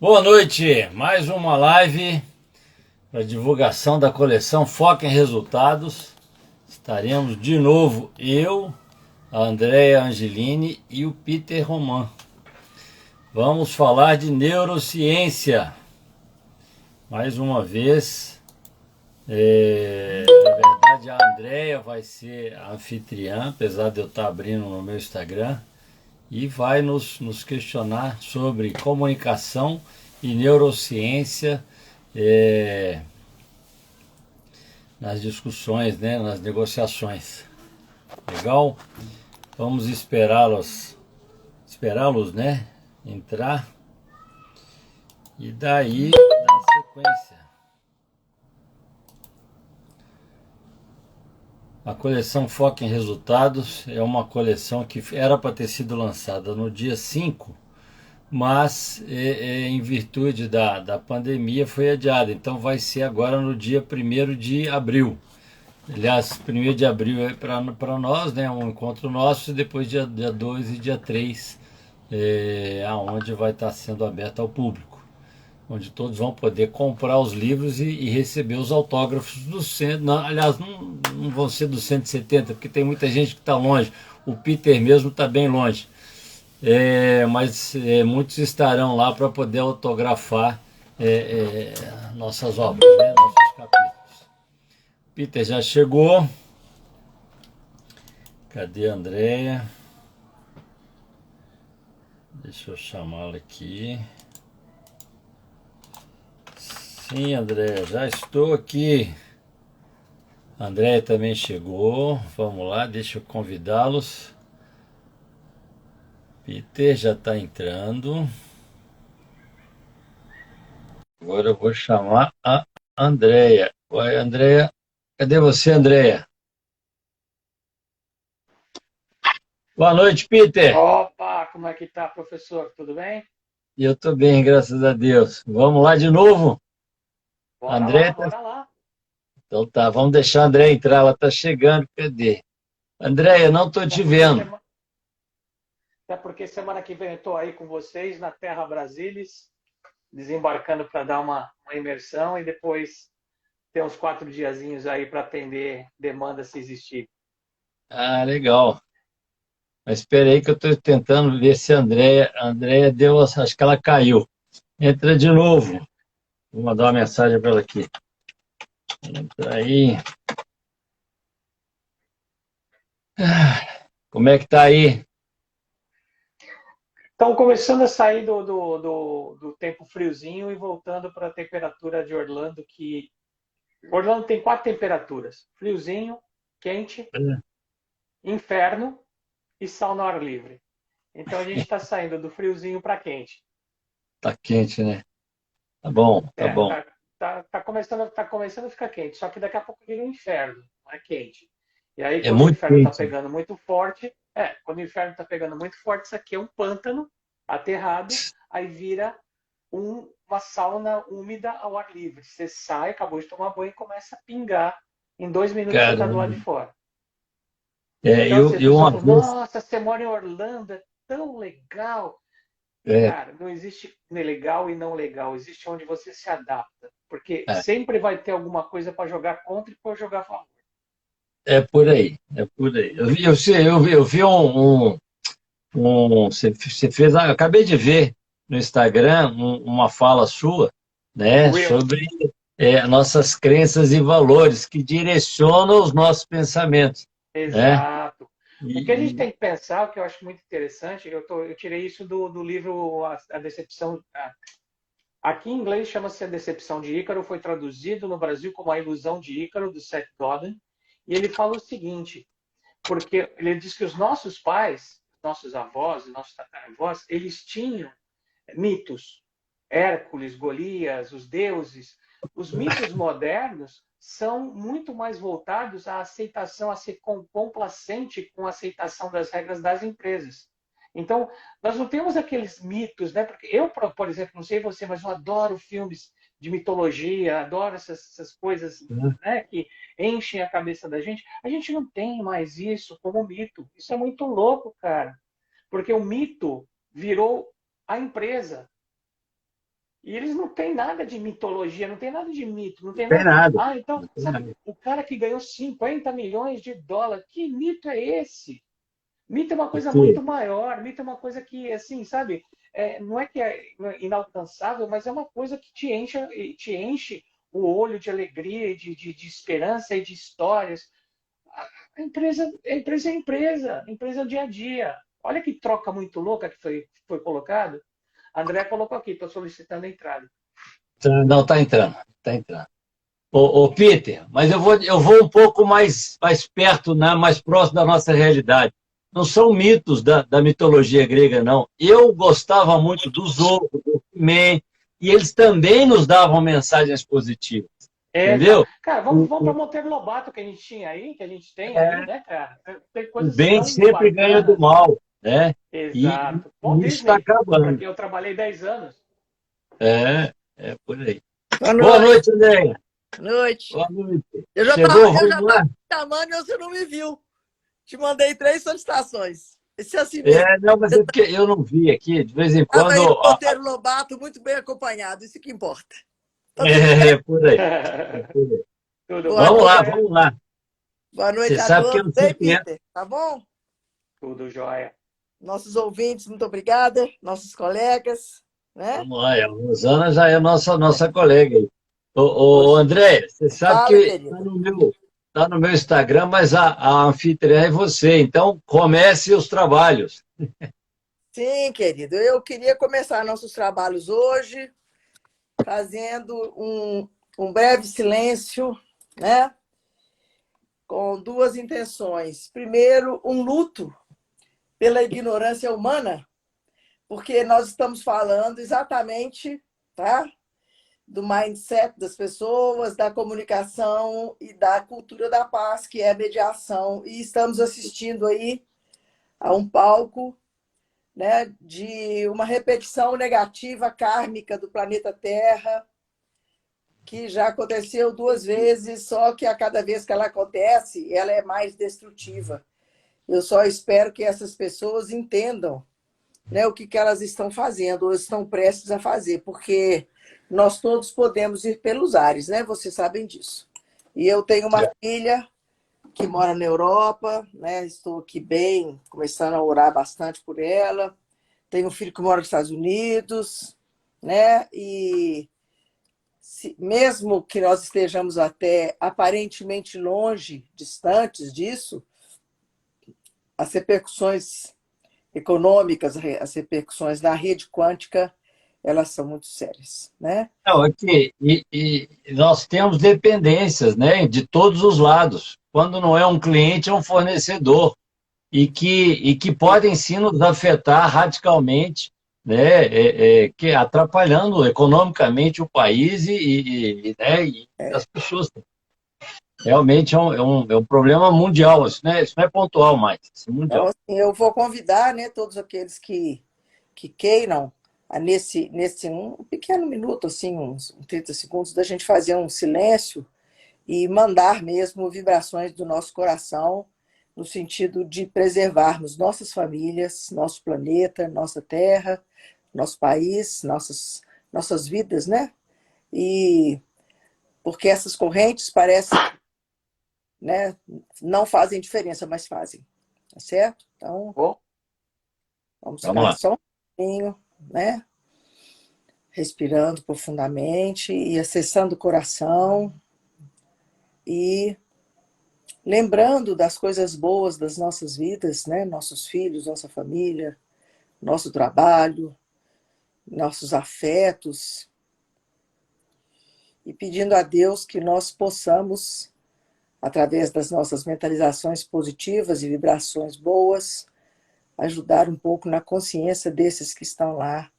Boa noite, mais uma live para divulgação da coleção Foca em Resultados. Estaremos de novo eu, a Andrea Angelini e o Peter Roman. Vamos falar de neurociência. Mais uma vez, na verdade a Andrea vai ser a anfitriã, apesar de eu estar abrindo no meu Instagram, e vai nos questionar sobre comunicação e neurociência nas discussões, né, nas negociações. Legal? Vamos esperá-los, né, entrar e daí dar sequência. A coleção Foca em Resultados é uma coleção que era para ter sido lançada no dia 5, mas em virtude da pandemia foi adiada. Então vai ser agora no dia 1º de abril. Aliás, 1º de abril é para nós, né? Um encontro nosso, e depois dia 2 e dia 3, aonde vai estar sendo aberto ao público. Onde todos vão poder comprar os livros e receber os autógrafos do centro. Não, aliás, não vão ser dos 170, porque tem muita gente que está longe. O Peter mesmo está bem longe. Mas muitos estarão lá para poder autografar nossas obras, né? Nossos capítulos. Peter já chegou. Cadê a Andrea? Deixa eu chamá-la aqui. Sim, Andrea, já estou aqui. A Andrea também chegou. Vamos lá, deixa eu convidá-los. Peter já está entrando. Agora eu vou chamar a Andrea. Oi, Andrea. Cadê você, Andrea? Boa noite, Peter. Opa, como é que tá, professor? Tudo bem? Eu estou bem, graças a Deus. Vamos lá de novo? Bora lá, André, bora lá. então tá, vamos deixar a André entrar, ela está chegando. Cadê? André, eu não estou Até te porque, vendo. sema... Até porque semana que vem eu tô aí com vocês na Terra Brasilis, desembarcando para dar uma imersão e depois ter uns 4 diazinhos aí para atender demanda se existir. Ah, legal. Mas espera aí que eu estou tentando ver se a Andréia deu, acho que ela caiu. Entra de novo. Vou mandar uma mensagem para ela aqui. Entra aí. Como é que tá aí? Então, começando a sair do tempo friozinho e voltando para a temperatura de Orlando, que Orlando tem 4 temperaturas: friozinho, quente, inferno e sal no ar livre. Então a gente está saindo do friozinho para quente. Tá quente, né? Tá bom, tá É, bom. tá começando a ficar quente, só que daqui a pouco vira um inferno, não é quente. E aí, É quando o muito inferno está quente. pegando muito forte, quando o inferno está pegando muito forte, isso aqui é um pântano aterrado, aí vira uma sauna úmida ao ar livre. Você sai, acabou de tomar banho e começa a pingar. Em 2 minutos você está do lado Caramba. de fora. É, Então, assim, eu, as eu pessoas uma falam, vez. nossa, você mora em Orlando, é tão legal. É, Cara, não existe legal e não legal, existe onde você se adapta, porque é, sempre vai ter alguma coisa para jogar contra e para jogar a favor. é por aí, é por aí. Eu vi você fez, eu acabei de ver no Instagram uma fala sua, Um né, real. sobre nossas crenças e valores que direcionam os nossos pensamentos, né? Exato. O que a gente E, tem que pensar, o que eu acho muito interessante, eu tirei isso do livro A Decepção. Aqui em inglês chama-se A Decepção de Ícaro, foi traduzido no Brasil como A Ilusão de Ícaro, do Seth Godin, e ele fala o seguinte, porque ele diz que os nossos pais, nossos avós, nossos tataravós, eles tinham mitos. Hércules, Golias, os deuses. Os mitos modernos são muito mais voltados à aceitação, a ser complacente com a aceitação das regras das empresas. Então, nós não temos aqueles mitos, né? Porque eu, por exemplo, não sei você, mas eu adoro filmes de mitologia, adoro essas coisas, né, que enchem a cabeça da gente. A gente não tem mais isso como mito. Isso é muito louco, cara. Porque o mito virou a empresa. E eles não têm nada de mitologia, não tem nada de mito, não tem Tem nada. nada. Ah, então, Não tem sabe, nada. o cara que ganhou 50 milhões de dólares, que mito é esse? Mito é uma coisa Aqui, muito maior, mito é uma coisa que, assim, sabe, não é que é inalcançável, mas é uma coisa que te enche o olho de alegria, de esperança e de histórias. A empresa é empresa, a empresa é o dia a dia. Olha que troca muito louca que foi colocado. A André colocou aqui, estou solicitando a entrada. não, está entrando. Está entrando. Ô, Peter, mas eu vou um pouco mais perto, né, mais próximo da nossa realidade. Não são mitos da mitologia grega, não. Eu gostava muito do Zorro, do He-Man, e eles também nos davam mensagens positivas, Exato. entendeu? Cara, vamos, O, vamos para o, Monteiro Lobato que a gente tinha aí, que a gente tem aí, é, né, cara? Tem o coisas bem tão sempre ganha do bacanas. mal, né? E, Exato. Walt e isso está Disney, para acabando. quem eu trabalhei 10 anos. É por aí. Boa Boa noite. noite, Andréia. Noite. Boa noite. Eu já tava, Chegou? eu Vamos já lá? tava te chamando e você não me viu. Te mandei 3 solicitações. Esse é assim mesmo. Não, mas Você é porque eu não vi aqui, de vez em estava quando. aí no Monteiro Lobato, muito bem acompanhado. Isso que importa. Tá tudo bem? Por aí. É por aí. Tudo Boa bom, Vamos lá, noite. André? vamos lá. Boa Você noite a sabe que todos. eu Ei, sempre entro. Peter, tá bom? Tudo jóia. Nossos ouvintes, muito obrigada. Nossos colegas, né? Vamos lá, a Rosana já é nossa colega aí. Ô, Hoje. André, você sabe que Fala, está querida. no meu Instagram, mas a anfitriã é você. Então, comece os trabalhos. Sim, querido. Eu queria começar nossos trabalhos hoje fazendo um breve silêncio, né? Com 2 intenções. Primeiro, um luto pela ignorância humana, porque nós estamos falando exatamente, tá? Do mindset das pessoas, da comunicação e da cultura da paz, que é a mediação. E estamos assistindo aí a um palco, né, de uma repetição negativa kármica do planeta Terra, que já aconteceu 2 vezes, só que a cada vez que ela acontece, ela é mais destrutiva. Eu só espero que essas pessoas entendam, né, o que elas estão fazendo ou estão prestes a fazer, porque nós todos podemos ir pelos ares, né? Vocês sabem disso. E eu tenho uma filha que mora na Europa, né? Estou aqui bem, começando a orar bastante por ela. Tenho um filho que mora nos Estados Unidos, né? E mesmo que nós estejamos até aparentemente longe, distantes disso, as repercussões econômicas, as repercussões da rede quântica, elas são muito sérias, né? Não, aqui, e nós temos dependências, né, de todos os lados. Quando não é um cliente, é um fornecedor. E que podem sim nos afetar radicalmente, né, que atrapalhando economicamente o país né, e as pessoas. Realmente é um problema mundial, isso não é pontual mais, isso é Então, mundial. assim, eu vou convidar, né, todos aqueles que queiram, nesse um pequeno minuto, assim, uns 30 segundos, da gente fazer um silêncio e mandar mesmo vibrações do nosso coração, no sentido de preservarmos nossas famílias, nosso planeta, nossa terra, nosso país, nossas vidas, né? E porque essas correntes parecem, né, não fazem diferença, mas fazem, tá certo? Então, Bom, vamos Vamos ficar lá. só um pouquinho, né? Respirando profundamente e acessando o coração e lembrando das coisas boas das nossas vidas, né? Nossos filhos, nossa família, nosso trabalho, nossos afetos, e pedindo a Deus que nós possamos, através das nossas mentalizações positivas e vibrações boas, ajudar um pouco na consciência desses que estão lá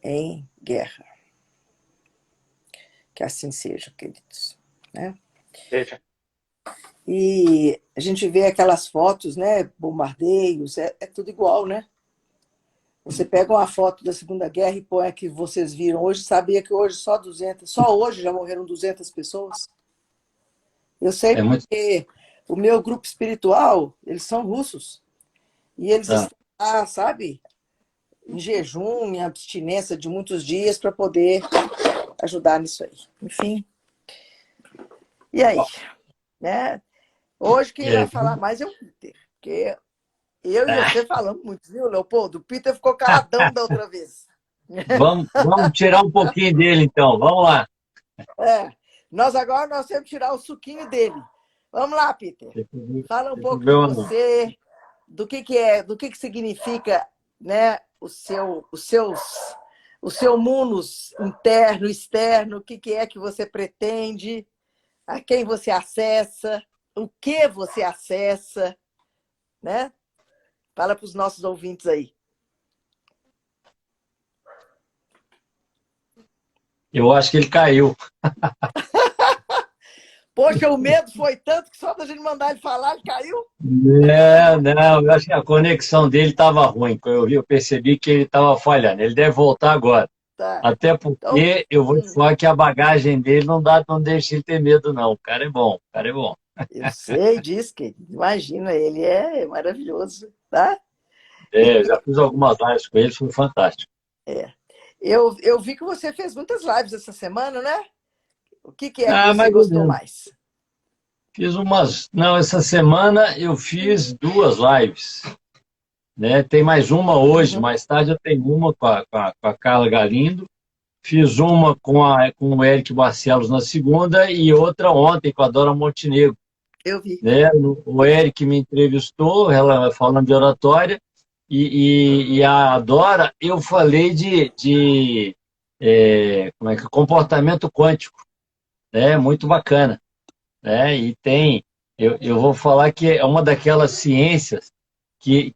em guerra. Que assim seja, queridos, né? veja. E a gente vê aquelas fotos, né? Bombardeios, é tudo igual, né? Você pega uma foto da Segunda Guerra e põe a que vocês viram hoje, sabia que hoje só hoje já morreram 200 pessoas? Eu sei É muito. porque o meu grupo espiritual, eles são russos. E eles Ah, estão lá, sabe? em jejum, em abstinência de muitos dias para poder ajudar nisso aí. Enfim. E aí? Né? Hoje quem vai falar mais é o Peter, porque eu e você falamos muito, viu, Leopoldo? O Peter ficou caladão da outra vez. Vamos tirar um pouquinho dele, então. Vamos lá. Nós temos que tirar o suquinho dele. Vamos lá, Peter. Fala um pouco de Problema não. você, do que significa, né, o seu munus interno, externo, o que é que você pretende, a quem você acessa, o que você acessa, né? Fala para os nossos ouvintes aí. Eu acho que ele caiu. Poxa, o medo foi tanto que só da gente mandar ele falar, ele caiu? Não, eu acho que a conexão dele estava ruim. Eu percebi que ele estava falhando. Ele deve voltar agora. Tá. Até Então, porque eu vou te falar que a bagagem dele não deixa ele ter medo, não. O cara é bom, o cara é bom. eu sei disso, que imagina, ele é maravilhoso, tá? Eu já fiz algumas lives com ele, foi fantástico. Eu vi que você fez muitas lives essa semana, né? O que é que você mais ou gostou menos. mais? Fiz umas. Não, essa semana eu fiz 2 lives. Né? Tem mais uma hoje, mais tarde eu tenho uma com a Carla Galindo. Fiz uma com o Eric Barcelos na segunda e outra ontem com a Dora Montenegro. Eu vi. Né? O Eric me entrevistou, ela falando de oratória, e a Dora, eu falei de como é que comportamento quântico, né? Muito bacana, né? E eu vou falar que é uma daquelas ciências que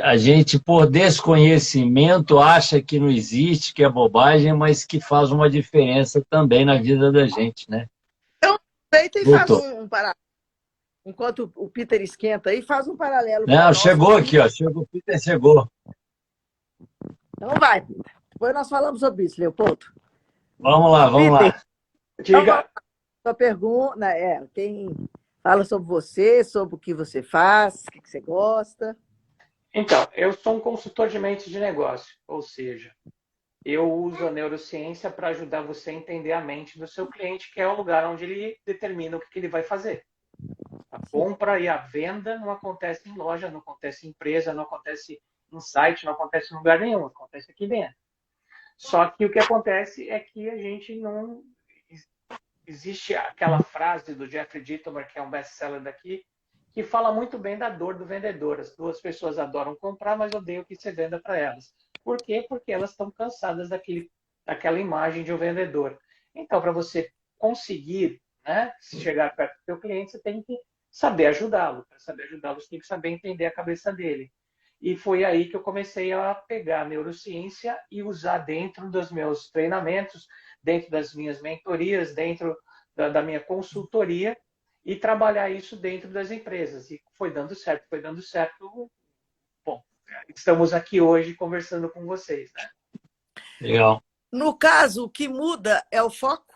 a gente, por desconhecimento, acha que não existe, que é bobagem, mas que faz uma diferença também na vida da gente, né? Então, aproveita e faz Voltou. um paralelo. Enquanto o Peter esquenta aí, faz um paralelo para Não, nós. chegou aqui, ó. Chegou, o Peter chegou. Então vai, Peter. Depois nós falamos sobre isso, Leopoldo. Vamos lá, vamos lá. Diga. Sua pergunta fala sobre você, sobre o que você faz, o que você gosta. Então, eu sou um consultor de mentes de negócio, ou seja, eu uso a neurociência para ajudar você a entender a mente do seu cliente, que é o lugar onde ele determina o que ele vai fazer. A compra e a venda não acontece em loja, não acontece em empresa, não acontece em site, não acontece em lugar nenhum, acontece aqui dentro. Só que o que acontece é que a gente não... Existe aquela frase do Jeffrey Gitomer, que é um best-seller daqui, que fala muito bem da dor do vendedor. As 2 pessoas adoram comprar, mas odeiam que você venda para elas. Por quê? Porque elas estão cansadas daquela imagem de um vendedor. Então, para você conseguir, né, chegar perto do seu cliente, você tem que saber ajudá-lo. Para saber ajudá-lo, você tem que saber entender a cabeça dele. E foi aí que eu comecei a pegar a neurociência e usar dentro dos meus treinamentos, dentro das minhas mentorias, dentro da minha consultoria, e trabalhar isso dentro das empresas. E foi dando certo, foi dando certo. Bom, estamos aqui hoje conversando com vocês, né? Legal. No caso, o que muda é o foco?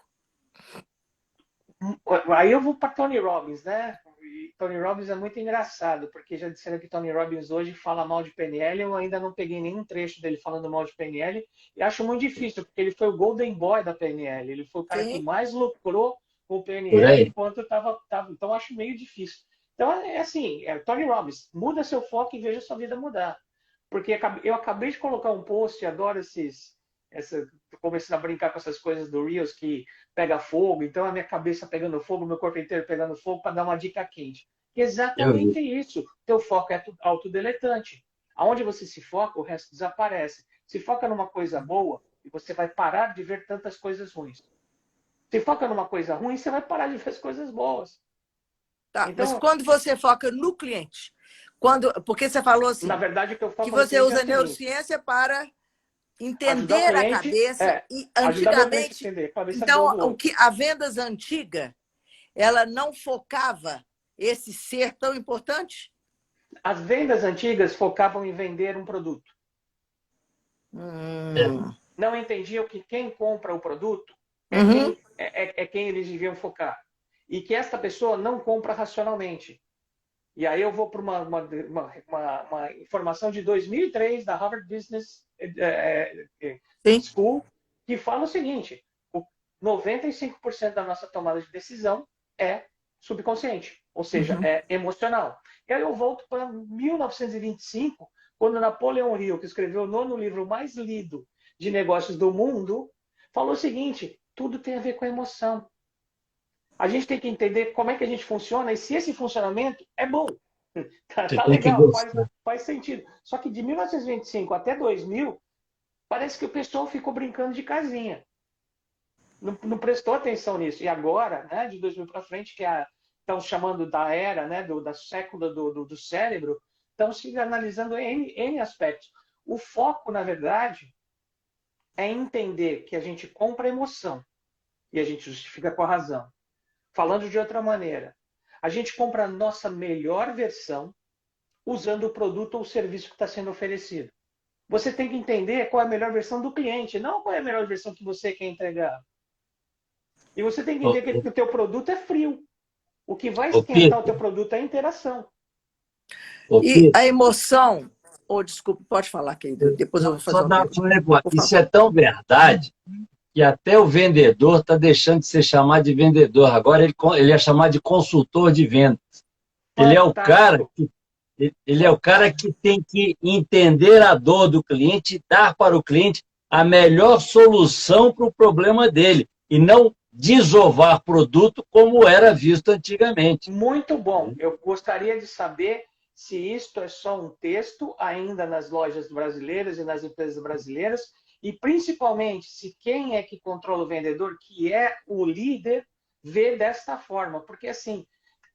Aí eu vou para Tony Robbins, né? E Tony Robbins é muito engraçado, porque já disseram que Tony Robbins hoje fala mal de PNL, eu ainda não peguei nenhum trecho dele falando mal de PNL, e acho muito difícil, porque ele foi o golden boy da PNL, ele foi o cara que mais lucrou com o PNL enquanto estava. Então acho meio difícil. Então é assim, Tony Robbins, muda seu foco e veja sua vida mudar. Porque eu acabei de colocar um post, adoro tô começando a brincar com essas coisas do Reels que pega fogo, então a minha cabeça pegando fogo, meu corpo inteiro pegando fogo, para dar uma dica quente. E exatamente isso. Teu foco é autodeletante. Aonde você se foca, o resto desaparece. Se foca numa coisa boa, e você vai parar de ver tantas coisas ruins. Se foca numa coisa ruim, você vai parar de ver as coisas boas. Tá, então, mas quando você foca no cliente, porque você falou assim, na verdade, que você usa a neurociência para entender a cabeça e antigamente, então a vendas antiga, ela não focava esse ser tão importante? As vendas antigas focavam em vender um produto. Não entendiam que quem compra o produto é quem eles deviam focar. E que esta pessoa não compra racionalmente. E aí eu vou para uma informação de 2003 da Harvard Business School, que fala o seguinte: 95% da nossa tomada de decisão é subconsciente, ou seja, é emocional. E aí eu volto para 1925, quando Napoleão Hill, que escreveu o 9º livro mais lido de negócios do mundo, falou o seguinte: tudo tem a ver com a emoção. A gente tem que entender como é que a gente funciona e se esse funcionamento é bom. Tá legal, faz sentido. Só que de 1925 até 2000, parece que o pessoal ficou brincando de casinha. Não prestou atenção nisso. E agora, né, de 2000 para frente, que estão chamando da era, né, da século do cérebro, estão se analisando N aspectos. O foco, na verdade, é entender que a gente compra emoção e a gente justifica com a razão. Falando de outra maneira, a gente compra a nossa melhor versão usando o produto ou o serviço que está sendo oferecido. Você tem que entender qual é a melhor versão do cliente, não qual é a melhor versão que você quer entregar. E você tem que entender que o teu produto é frio. O que vai esquentar o teu produto é a interação. E a emoção... desculpa, pode falar, querido. Depois eu vou fazer um negócio. Isso é tão verdade que até o vendedor está deixando de ser chamado de vendedor. Agora ele é chamado de consultor de vendas. Ele é o cara que tem que entender a dor do cliente e dar para o cliente a melhor solução para o problema dele. E não desovar produto como era visto antigamente. Muito bom. Eu gostaria de saber se isto é só um texto ainda nas lojas brasileiras e nas empresas brasileiras, e principalmente se quem é que controla o vendedor, que é o líder, vê desta forma. Porque assim,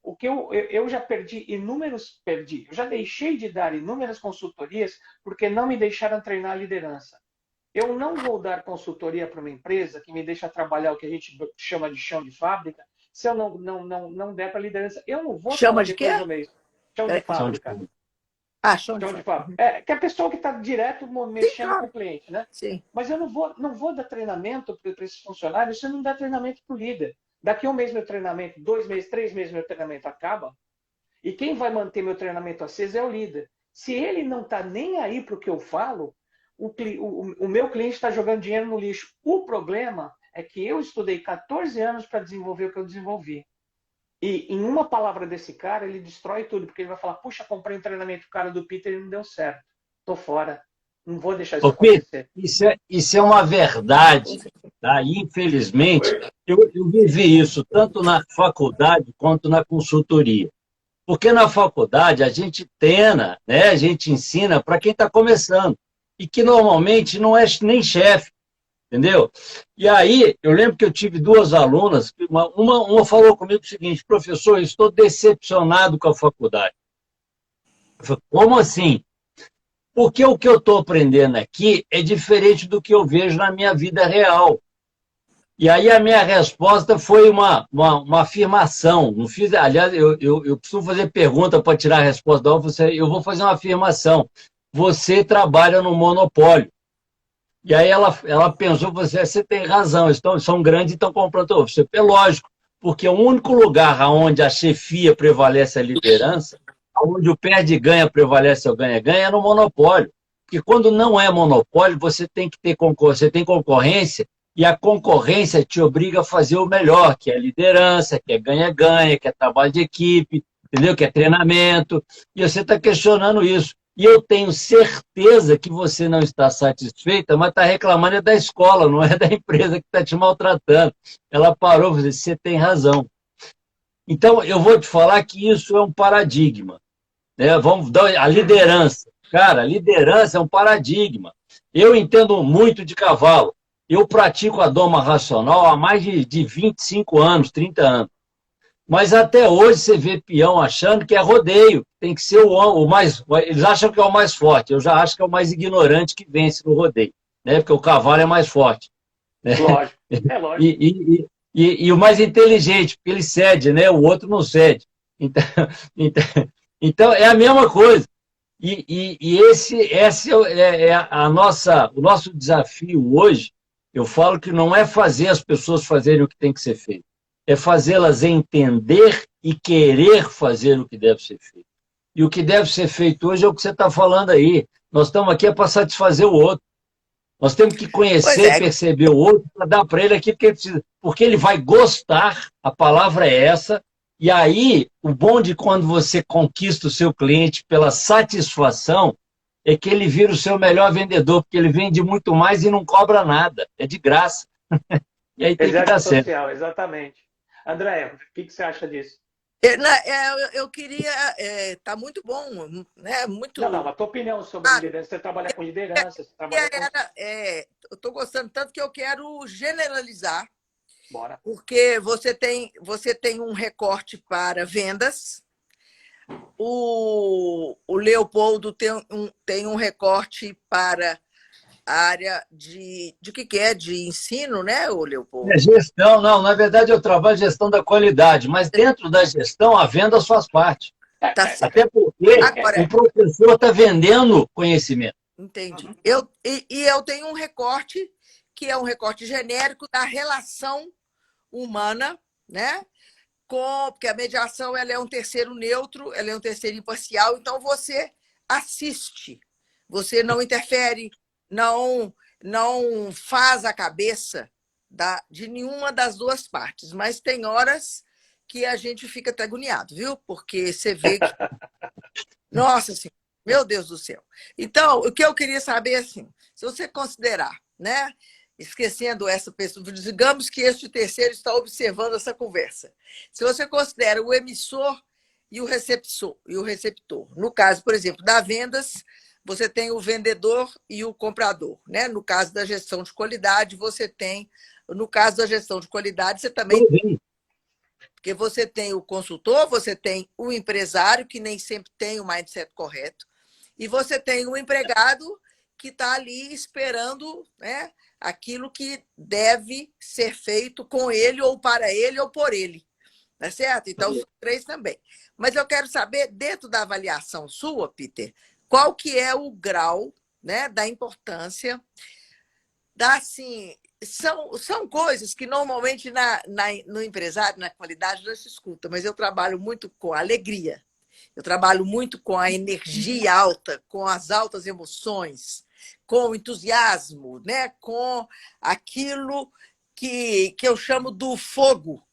o que eu já eu já deixei de dar inúmeras consultorias porque não me deixaram treinar a liderança. Eu não vou dar consultoria para uma empresa que me deixa trabalhar o que a gente chama de chão de fábrica, se eu não der para a liderança. Eu não vou chama de quê? Chão de fábrica. Chão de fábrica. Que é a pessoa que está direto mexendo com o cliente, né? Sim. Mas eu não vou dar treinamento para esses funcionários se eu não der treinamento para o líder. Daqui 1 mês meu treinamento, 2 meses, 3 meses meu treinamento acaba, e quem vai manter meu treinamento aceso é o líder. Se ele não está nem aí para o que eu falo, o meu cliente está jogando dinheiro no lixo. O problema é que eu estudei 14 anos para desenvolver o que eu desenvolvi. E em uma palavra desse cara, ele destrói tudo, porque ele vai falar: puxa, comprei um treinamento cara do Peter e não deu certo. Tô fora. Não vou deixar isso acontecer. Peter, isso é uma verdade. Tá? Infelizmente, eu vivi isso tanto na faculdade quanto na consultoria. Porque na faculdade a gente treina, né? A gente ensina para quem está começando. E que normalmente não é nem chefe. Entendeu? E aí, eu lembro que eu tive 2 alunas, uma falou comigo o seguinte: professor, eu estou decepcionado com a faculdade. Eu falei: como assim? Porque o que eu estou aprendendo aqui é diferente do que eu vejo na minha vida real. E aí a minha resposta foi uma afirmação. Não fiz, aliás, eu preciso fazer pergunta para tirar a resposta da eu vou fazer uma afirmação. Você trabalha no monopólio. E aí ela pensou: você tem razão, são grandes e estão comprando. É lógico, porque o único lugar onde a chefia prevalece a liderança, onde o perde e ganha prevalece o ganha-ganha, é no monopólio. Porque quando não é monopólio, você tem que ter concorrência, você tem concorrência, e a concorrência te obriga a fazer o melhor, que é liderança, que é ganha-ganha, que é trabalho de equipe, entendeu? Que é treinamento. E você está questionando isso. E eu tenho certeza que você não está satisfeita, mas está reclamando da escola, não é da empresa que está te maltratando. Ela parou e falou: você tem razão. Então, eu vou te falar que isso é um paradigma. Né? Vamos dar a liderança. Cara, a liderança é um paradigma. Eu entendo muito de cavalo. Eu pratico a doma racional há mais de 25 anos, 30 anos. Mas até hoje você vê peão achando que é rodeio, tem que ser o mais... Eles acham que é o mais forte, eu já acho que é o mais ignorante que vence no rodeio, né? Porque o cavalo é mais forte. Né? Lógico, é lógico. E o mais inteligente, porque ele cede, né? O outro não cede. Então é a mesma coisa. Esse é o nosso desafio hoje. Eu falo que não é fazer as pessoas fazerem o que tem que ser feito. É fazê-las entender e querer fazer o que deve ser feito. E o que deve ser feito hoje é o que você está falando aí. Nós estamos aqui para satisfazer o outro. Nós temos que Pois conhecer, é, perceber o outro, para dar para ele aquilo que ele precisa. Porque ele vai gostar, a palavra é essa, e aí o bom de quando você conquista o seu cliente pela satisfação é que ele vira o seu melhor vendedor, porque ele vende muito mais e não cobra nada, é de graça. E aí tem que dar Reset certo. social, exatamente. André, o que você acha disso? eu queria. Tá muito bom, né? Não, não, Muito a tua opinião sobre claro. liderança. Você trabalha com liderança, você trabalha com. Eu estou gostando tanto que eu quero generalizar, Bora. porque você tem um recorte para vendas, o Leopoldo tem um recorte para a área de que é? De ensino, né, o É Leopoldo? gestão, não, na verdade eu trabalho gestão da qualidade, mas dentro da gestão a venda faz parte. Tá certo. Até porque Agora, o professor está vendendo conhecimento. entendi. Eu tenho um recorte que é um recorte genérico da relação humana, né? Porque a mediação ela é um terceiro neutro, ela é um terceiro imparcial, então você assiste, você não interfere, não faz a cabeça de nenhuma das duas partes, mas tem horas que a gente fica até agoniado, viu? Porque você vê que, nossa Senhora, meu Deus do céu. Então, o que eu queria saber é assim, se você considerar, né? Esquecendo essa pessoa, digamos que este terceiro está observando essa conversa. Se você considera o emissor e o receptor. No caso, por exemplo, da vendas, você tem o vendedor e o comprador, né? No caso da gestão de qualidade, no caso da gestão de qualidade, você também, porque você tem o consultor, você tem o empresário, que nem sempre tem o mindset correto, e você tem o empregado que está ali esperando, né, aquilo que deve ser feito com ele, ou para ele, ou por ele. Tá certo? Então, são três também. Mas eu quero saber, dentro da avaliação sua, Peter, qual que é o grau, né, da importância assim, são coisas que normalmente no empresário, na qualidade, não se escuta, mas eu trabalho muito com alegria, eu trabalho muito com a energia alta, com as altas emoções, com o entusiasmo, né? Com aquilo que eu chamo do fogo.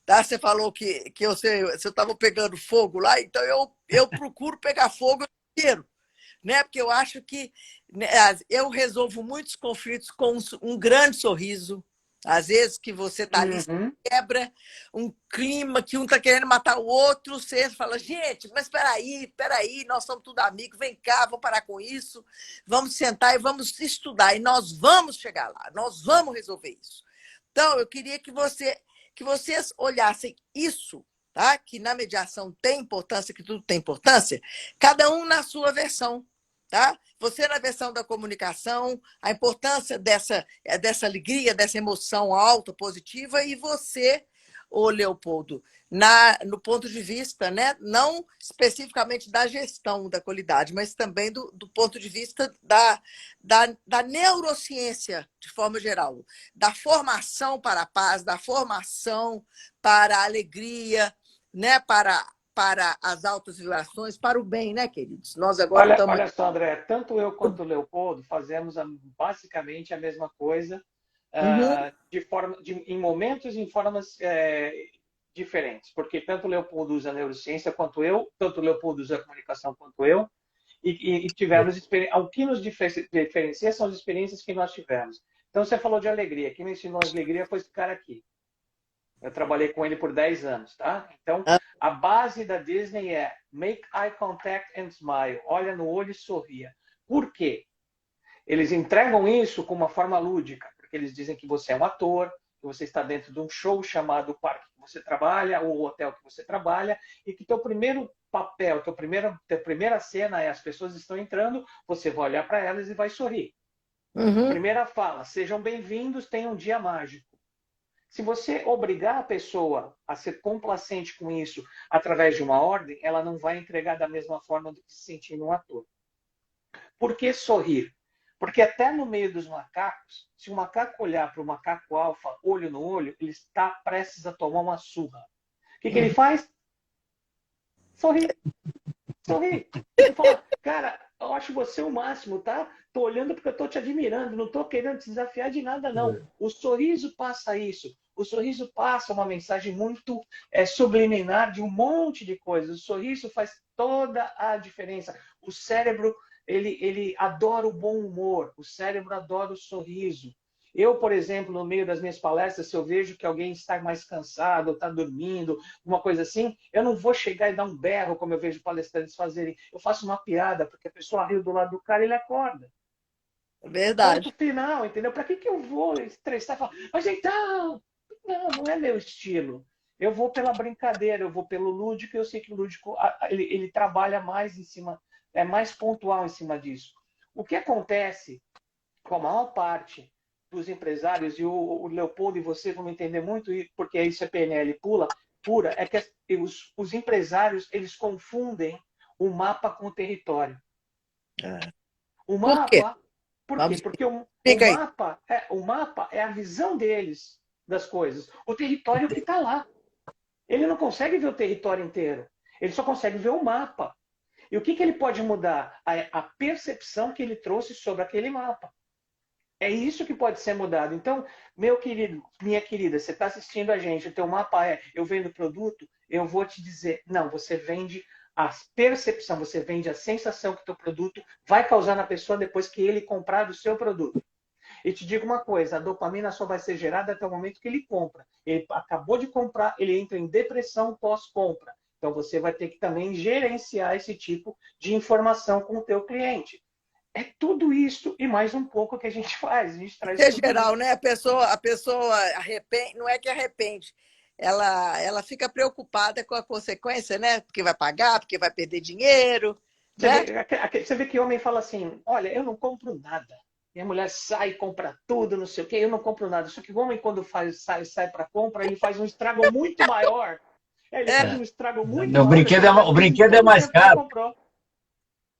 Tá? Você falou que você estava pegando fogo lá, então eu procuro pegar fogo inteiro, né? Porque eu acho que, né, eu resolvo muitos conflitos com um grande sorriso. Às vezes que você está ali, Uhum. quebra um clima que um está querendo matar o outro, você fala, gente, mas espera aí, nós somos tudo amigos, vem cá, vamos parar com isso, vamos sentar e vamos estudar, e nós vamos chegar lá, nós vamos resolver isso. Então, eu queria que vocês olhassem isso, tá? Que na mediação tem importância, que tudo tem importância, cada um na sua versão. Tá? Você na versão da comunicação, a importância dessa alegria, dessa emoção alta, positiva, e você, ô Leopoldo, no ponto de vista, né, não especificamente da gestão da qualidade, mas também do ponto de vista da neurociência, de forma geral, da formação para a paz, da formação para a alegria, né, para as altas vibrações, para o bem, né, queridos? Nós agora estamos. Olha só, André, tanto eu quanto o Leopoldo fazemos basicamente a mesma coisa, Uhum. em momentos e em formas diferentes, porque tanto o Leopoldo usa a neurociência quanto eu, tanto o Leopoldo usa a comunicação quanto eu, e tivemos o que nos diferencia são as experiências que nós tivemos. Então, você falou de alegria. Quem me ensinou a alegria foi esse cara aqui. Eu trabalhei com ele por 10 anos, tá? Então, a base da Disney é make eye contact and smile. Olha no olho e sorria. Por quê? Eles entregam isso com uma forma lúdica, porque eles dizem que você é um ator, que você está dentro de um show chamado o parque que você trabalha, ou o hotel que você trabalha, e que teu primeiro papel, tua primeira cena é as pessoas estão entrando, você vai olhar para elas e vai sorrir. Uhum. Primeira fala, sejam bem-vindos, tenham um dia mágico. Se você obrigar a pessoa a ser complacente com isso através de uma ordem, ela não vai entregar da mesma forma do que se sentir um ator. Por que sorrir? Porque até no meio dos macacos, se o macaco olhar para o macaco alfa, olho no olho, ele está prestes a tomar uma surra. O que ele faz? Sorrir. Sorri. Ele fala, cara, eu acho você o máximo, tá? Tô olhando porque eu tô te admirando, não tô querendo te desafiar de nada, não. O sorriso passa isso. O sorriso passa uma mensagem muito subliminar de um monte de coisas. O sorriso faz toda a diferença. O cérebro, ele adora o bom humor. O cérebro adora o sorriso. Eu, por exemplo, no meio das minhas palestras, se eu vejo que alguém está mais cansado, ou está dormindo, uma coisa assim, eu não vou chegar e dar um berro, como eu vejo palestrantes fazerem. Eu faço uma piada, porque a pessoa riu do lado do cara e ele acorda. Ponto Verdade. final, entendeu? Para que eu vou estressar e falar, mas então, não é meu estilo. Eu vou pela brincadeira, eu vou pelo lúdico, e eu sei que o lúdico ele trabalha mais em cima, é mais pontual em cima disso. O que acontece com a maior parte dos empresários, e o Leopoldo e você vão entender muito, porque isso é PNL pura, é que os empresários eles confundem o mapa com o território. É. O Por quê? mapa, por quê? Vamos, Porque fica aí. o mapa é a visão deles das coisas. O território é o que está lá. Ele não consegue ver o território inteiro. Ele só consegue ver o mapa. E o que ele pode mudar? A percepção que ele trouxe sobre aquele mapa. É isso que pode ser mudado. Então, meu querido, minha querida, você está assistindo a gente, o teu mapa é eu vendo produto, eu vou te dizer, não, você vende a percepção, você vende a sensação que o teu produto vai causar na pessoa depois que ele comprar do seu produto. E te digo uma coisa, a dopamina só vai ser gerada até o momento que ele compra. Ele acabou de comprar, ele entra em depressão pós-compra. Então, você vai ter que também gerenciar esse tipo de informação com o teu cliente. É tudo isso e mais um pouco que a gente faz. A gente traz É tudo geral, isso. né? A pessoa arrepende, não é que arrepende. Ela fica preocupada com a consequência, né? Porque vai pagar, porque vai perder dinheiro, né? Você vê que homem fala assim: olha, eu não compro nada. E a mulher sai, compra tudo, não sei o quê, eu não compro nada. Só que o homem, quando sai para compra, ele faz um estrago muito maior. Ele É, faz É. um estrago muito O maior do que a brinquedo é, mulher o fez em brinquedo é todo o mais tempo que ela caro. comprou.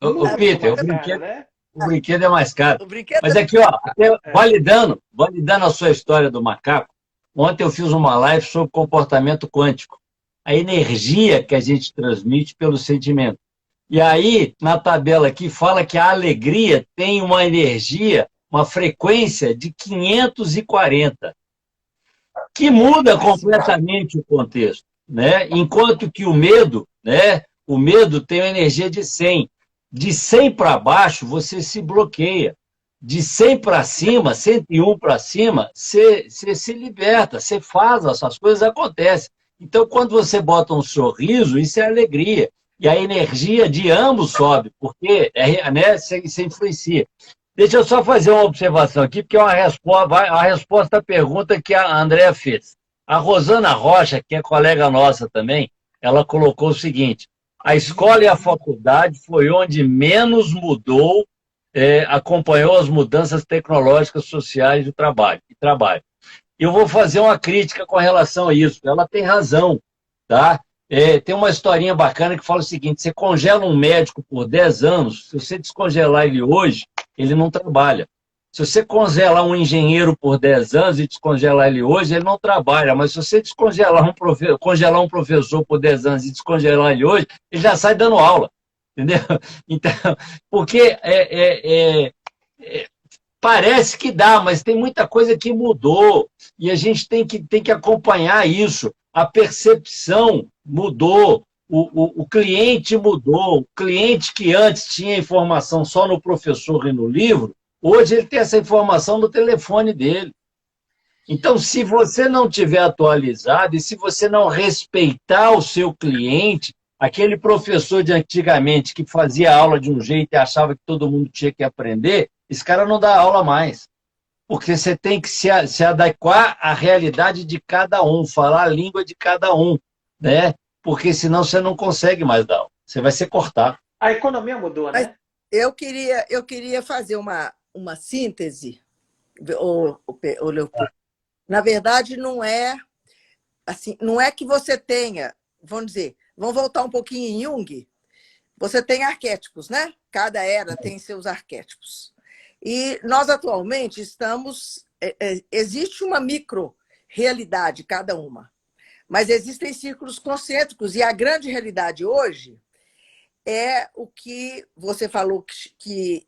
O é, Muito Peter, mais caro, né? o brinquedo é mais caro. o brinquedo Mas aqui, ó, até É. validando a sua história do macaco, ontem eu fiz uma live sobre comportamento quântico, a energia que a gente transmite pelo sentimento. E aí, na tabela aqui, fala que a alegria tem uma energia, uma frequência de 540, que muda completamente o contexto, né? Enquanto que o medo, né? O medo tem uma energia de 100. De 100 para baixo, você se bloqueia. De 100 para cima, 101 para cima, você se liberta, você faz, essas coisas acontecem. Então, quando você bota um sorriso, isso é alegria. E a energia de ambos sobe, porque né, você influencia. Deixa eu só fazer uma observação aqui, porque é a resposta à pergunta que a Andrea fez. A Rosana Rocha, que é colega nossa também, ela colocou o seguinte: a escola e a faculdade foi onde menos mudou, acompanhou as mudanças tecnológicas sociais do trabalho. Eu vou fazer uma crítica com relação a isso. Ela tem razão, tá? Tem uma historinha bacana que fala o seguinte: você congela um médico por 10 anos, se você descongelar ele hoje, ele não trabalha. Se você congelar um engenheiro por 10 anos e descongelar ele hoje, ele não trabalha. Mas se você congelar um professor por 10 anos e descongelar ele hoje, ele já sai dando aula. Entendeu? Então, porque parece que dá, mas tem muita coisa que mudou e a gente tem que acompanhar isso. A percepção mudou, o cliente mudou. O cliente que antes tinha informação só no professor e no livro, hoje ele tem essa informação no telefone dele. Então, se você não tiver atualizado e se você não respeitar o seu cliente, aquele professor de antigamente que fazia aula de um jeito e achava que todo mundo tinha que aprender, esse cara não dá aula mais. Porque você tem que se adequar à realidade de cada um, falar a língua de cada um, né? Porque senão você não consegue mais dar aula. Você vai ser cortado. A economia mudou, mas né? eu queria fazer uma síntese, o Leopoldo. Na verdade, não é assim, não é que você tenha, vamos dizer, vamos voltar um pouquinho em Jung, você tem arquétipos, né? Cada era tem seus arquétipos. E nós atualmente existe uma micro-realidade, cada uma. Mas existem círculos concêntricos, e a grande realidade hoje é o que você falou que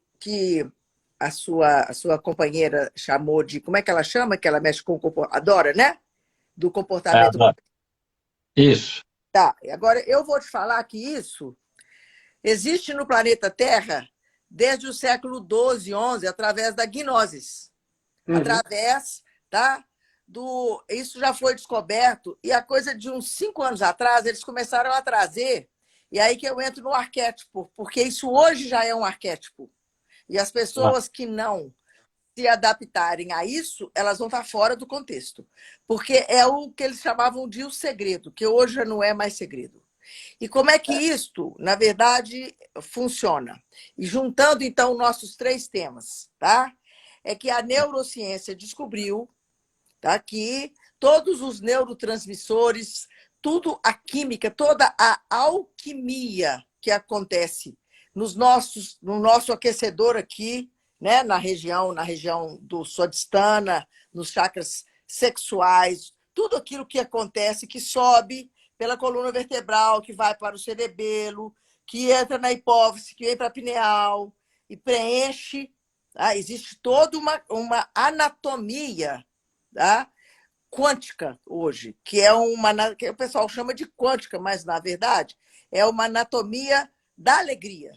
a sua companheira chamou de... Como é que ela chama? Que ela mexe com o comportamento. Adora, né? Do comportamento. Isso. Tá. Agora, eu vou te falar que isso existe no planeta Terra desde o século XII, XI, através da gnose. Através, tá? Isso já foi descoberto, e a coisa de uns 5 anos atrás, eles começaram a trazer, e aí que eu entro no arquétipo, porque isso hoje já é um arquétipo. E as pessoas que não se adaptarem a isso, elas vão estar fora do contexto. Porque é o que eles chamavam de o segredo, que hoje já não é mais segredo. E como é que isto, na verdade, funciona? E juntando, então, nossos 3 temas, tá? É que a neurociência descobriu, tá, que todos os neurotransmissores, tudo a química, toda a alquimia que acontece no nosso aquecedor aqui, né, na região do Swadhisthana, nos chakras sexuais, tudo aquilo que acontece, que sobe pela coluna vertebral, que vai para o cerebelo, que entra na hipófise, que vem para a pineal e preenche. Tá? Existe toda uma anatomia, tá? Quântica hoje, que o pessoal chama de quântica, mas, na verdade, é uma anatomia da alegria,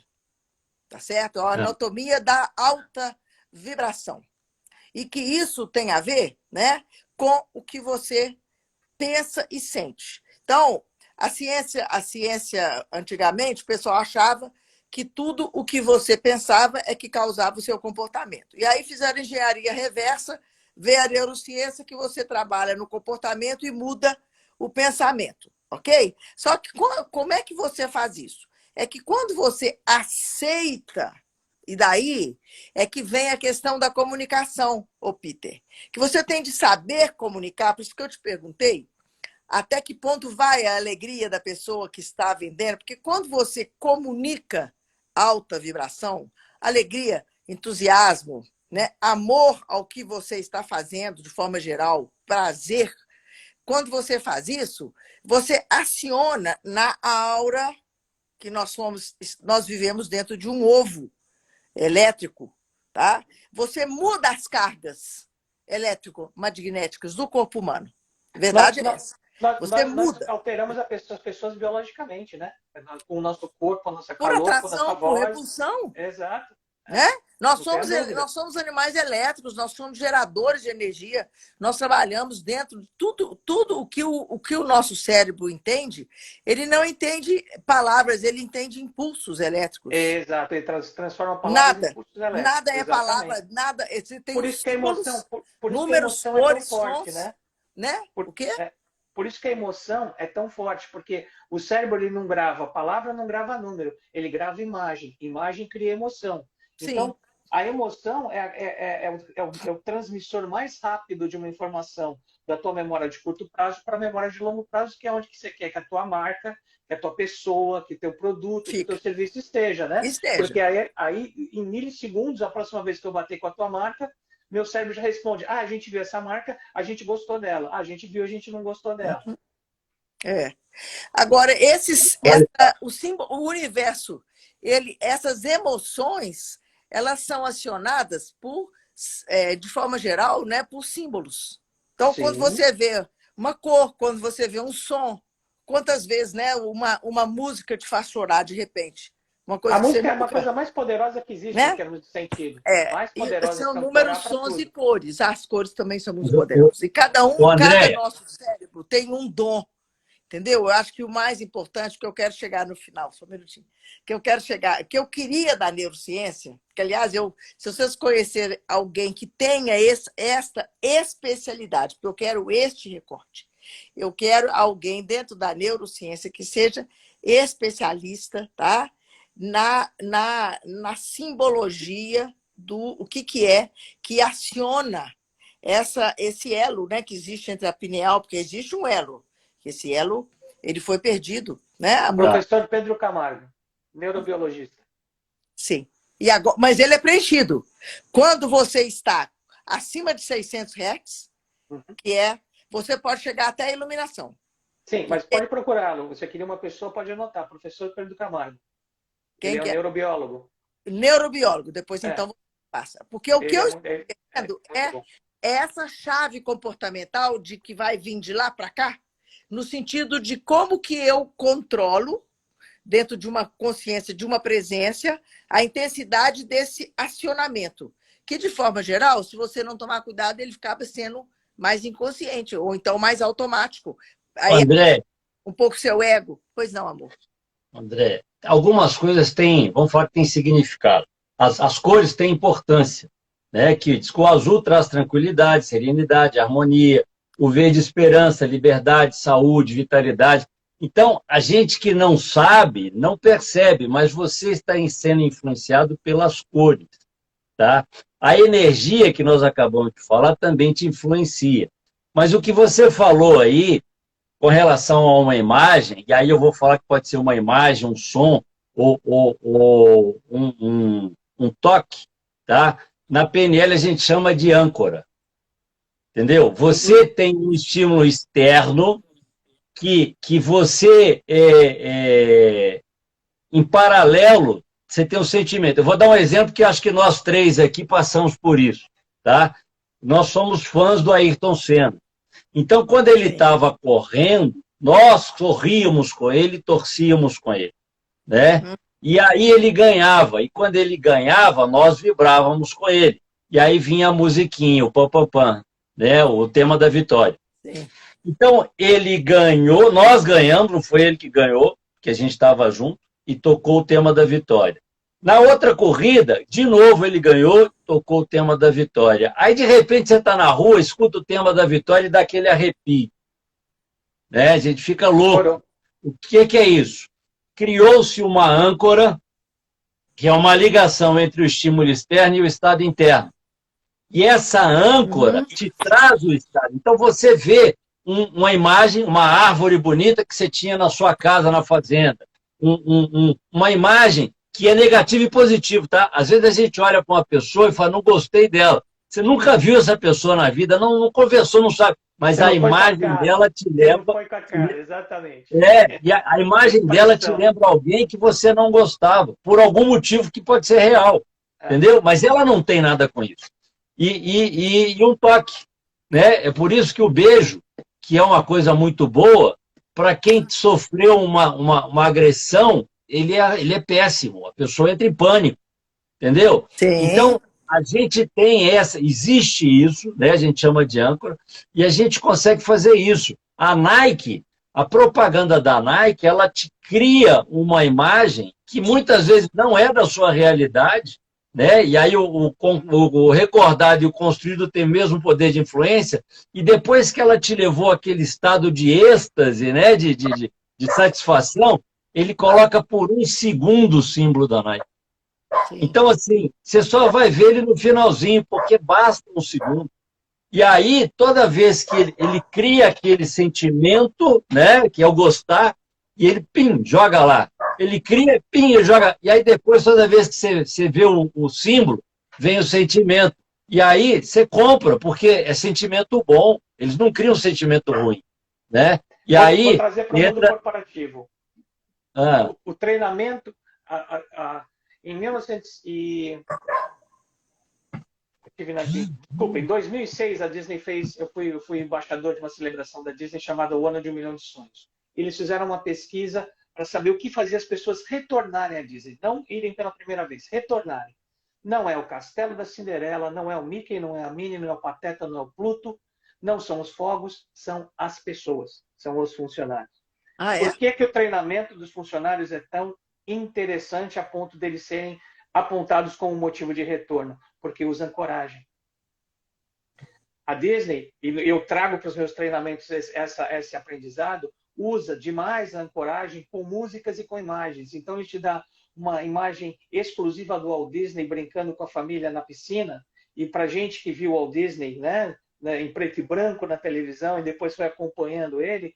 tá certo? É uma anatomia da alta vibração. E que isso tem a ver, né, com o que você pensa e sente. Então, a ciência antigamente, o pessoal achava que tudo o que você pensava é que causava o seu comportamento. E aí fizeram engenharia reversa, vê a neurociência que você trabalha no comportamento e muda o pensamento, ok? Só que como é que você faz isso? É que quando você aceita, e daí é que vem a questão da comunicação, ô Peter, que você tem de saber comunicar, por isso que eu te perguntei, até que ponto vai a alegria da pessoa que está vendendo? Porque quando você comunica alta vibração, alegria, entusiasmo, né? Amor ao que você está fazendo de forma geral, prazer, quando você faz isso, você aciona na aura que nós vivemos dentro de um ovo elétrico, tá? Você muda as cargas elétrico-magnéticas do corpo humano. A verdade é essa. Você Nós muda alteramos as pessoas biologicamente, né? Com o nosso corpo, a nossa por calor, com a nossa atração, por voz. repulsão, Exato. né? Nós Não tenha somos, dúvida. nós somos animais elétricos, nós somos geradores de energia, nós trabalhamos dentro de tudo o que o nosso cérebro entende, ele não entende palavras, ele entende impulsos elétricos. Exato, ele transforma palavras em Nada, impulsos elétricos. nada é Exatamente. palavra, nada. Você tem Por os isso que a emoção, símbolos, por isso que a números, emoção é tão cores, forte, sons, né? né? Por, O quê? por isso que a emoção é tão forte, porque o cérebro ele não grava palavra, não grava número, ele grava imagem. Imagem cria emoção. Sim. Então, a emoção é o transmissor mais rápido de uma informação da tua memória de curto prazo para a memória de longo prazo, que é onde que você quer que a tua marca, que a tua pessoa, que teu produto, que teu Fica. serviço esteja, né? Esteja. Porque aí, em milissegundos, a próxima vez que eu bater com a tua marca, meu cérebro já responde: ah, a gente viu essa marca, a gente gostou dela. Ah, a gente viu, a gente não gostou dela. É. Agora, o universo, essas emoções, elas são acionadas de forma geral, né, por símbolos. Então, quando Sim. você vê uma cor, quando você vê um som, quantas vezes, né, uma música te faz chorar de repente? Uma A coisa que você música é uma nunca, coisa mais poderosa que existe em né? termos de sentido. Mais E poderosa são para números, orar para sons e tudo. cores. As cores também são muito O, poderosas. E cada André, nosso cérebro tem um dom. Entendeu? Eu acho que o mais importante que eu quero chegar no final, só um minutinho, que eu queria da neurociência, que, aliás, se vocês conhecerem alguém que tenha esta especialidade, porque eu quero este recorte, eu quero alguém dentro da neurociência que seja especialista, tá? Na simbologia do o que é que aciona esse elo, né, que existe entre a pineal, porque existe um elo. Esse elo ele foi perdido, né? Professor Pedro Camargo, neurobiologista. Sim. Mas ele é preenchido. Quando você está acima de 600 Hz, você pode chegar até a iluminação. Sim, mas pode procurá-lo. Você queria uma pessoa, pode anotar. Professor Pedro Camargo. Ele Quem é um que é? neurobiólogo. Neurobiólogo. Depois, É, então, você passa. Porque o que ele é eu muito, estou vendo muito bom. é essa chave comportamental de que vai vir de lá para cá, no sentido de como que eu controlo, dentro de uma consciência, de uma presença, a intensidade desse acionamento. Que, de forma geral, se você não tomar cuidado, ele acaba sendo mais inconsciente, ou então mais automático. Aí é André, um pouco seu ego. Pois não, amor. André, algumas coisas têm, vamos falar que tem significado. As cores têm importância, né? Que diz que o azul traz tranquilidade, serenidade, harmonia, o verde esperança, liberdade, saúde, vitalidade. Então, a gente que não sabe, não percebe, mas você está sendo influenciado pelas cores, tá? A energia que nós acabamos de falar também te influencia. Mas o que você falou aí com relação a uma imagem, e aí eu vou falar que pode ser uma imagem, um som ou um toque, tá? Na PNL a gente chama de âncora, entendeu? Você tem um estímulo externo que você, em paralelo, você tem um sentimento. Eu vou dar um exemplo que acho que nós três aqui passamos por isso, tá? Nós somos fãs do Ayrton Senna. Então, quando ele Sim. estava correndo, nós sorríamos com ele, torcíamos com ele, né? E aí ele ganhava, e quando ele ganhava, nós vibrávamos com ele. E aí vinha a musiquinha, o pam, pam, pam, né? O tema da vitória. Sim. Então, ele ganhou, nós ganhamos, não foi ele que ganhou, que a gente estava junto, e tocou o tema da vitória. Na outra corrida, de novo ele ganhou, tocou o tema da vitória. Aí, de repente, você está na rua, escuta o tema da vitória e dá aquele arrepio. Né? A gente fica louco. O que é isso? Criou-se uma âncora, que é uma ligação entre o estímulo externo e o estado interno. E essa âncora te traz o estado. Então, você vê uma imagem, uma árvore bonita que você tinha na sua casa, na fazenda. Uma imagem que é negativa e positiva, tá? Às vezes a gente olha para uma pessoa e fala, não gostei dela. Você nunca viu essa pessoa na vida, não conversou, não sabe. Mas Você a não foi com a imagem cara. dela te Você não leva. foi com a cara, exatamente. E a A imagem dela te expressão. lembra alguém que você não gostava, por algum motivo que pode ser real. Entendeu? Mas ela não tem nada com isso. E um toque. Né? É por isso que o beijo, que é uma coisa muito boa, para quem sofreu uma agressão, ele é péssimo. A pessoa entra em pânico. Entendeu? Sim. Então, a gente tem existe isso, né? A gente chama de âncora, e a gente consegue fazer isso. A Nike, a propaganda da Nike, ela te cria uma imagem que muitas vezes não é da sua realidade, né? E aí o recordado e o construído tem o mesmo poder de influência, e depois que ela te levou àquele estado de êxtase, né? De satisfação, ele coloca por um segundo o símbolo da Nike. Sim. Então, assim, você só vai ver ele no finalzinho, porque basta um segundo. E aí, toda vez que ele cria aquele sentimento, né, que é o gostar, e ele, pim, joga lá. Ele cria, pim, ele joga. E aí, depois, toda vez que você vê o símbolo, vem o sentimento. E aí, você compra, porque é sentimento bom. Eles não criam sentimento ruim, né? E Vou aí, trazer para o mundo entra... corporativo. Ah, O treinamento, em 1900 e... Desculpa, em 2006 a Disney fez, eu fui embaixador de uma celebração da Disney chamada O Ano de 1 Milhão de Sonhos. Eles fizeram uma pesquisa para saber o que fazia as pessoas retornarem à Disney, não irem pela primeira vez, retornarem. Não é o Castelo da Cinderela, não é o Mickey, não é a Minnie, não é o Pateta, não é o Pluto, não são os fogos, são as pessoas, são os funcionários. Ah, é? Por que o treinamento dos funcionários é tão interessante a ponto deles serem apontados como motivo de retorno? Porque usa ancoragem. A Disney, e eu trago para os meus treinamentos esse aprendizado, usa demais a ancoragem com músicas e com imagens. Então, ele te dá uma imagem exclusiva do Walt Disney brincando com a família na piscina, e para gente que viu o Walt Disney, né, em preto e branco na televisão e depois foi acompanhando ele,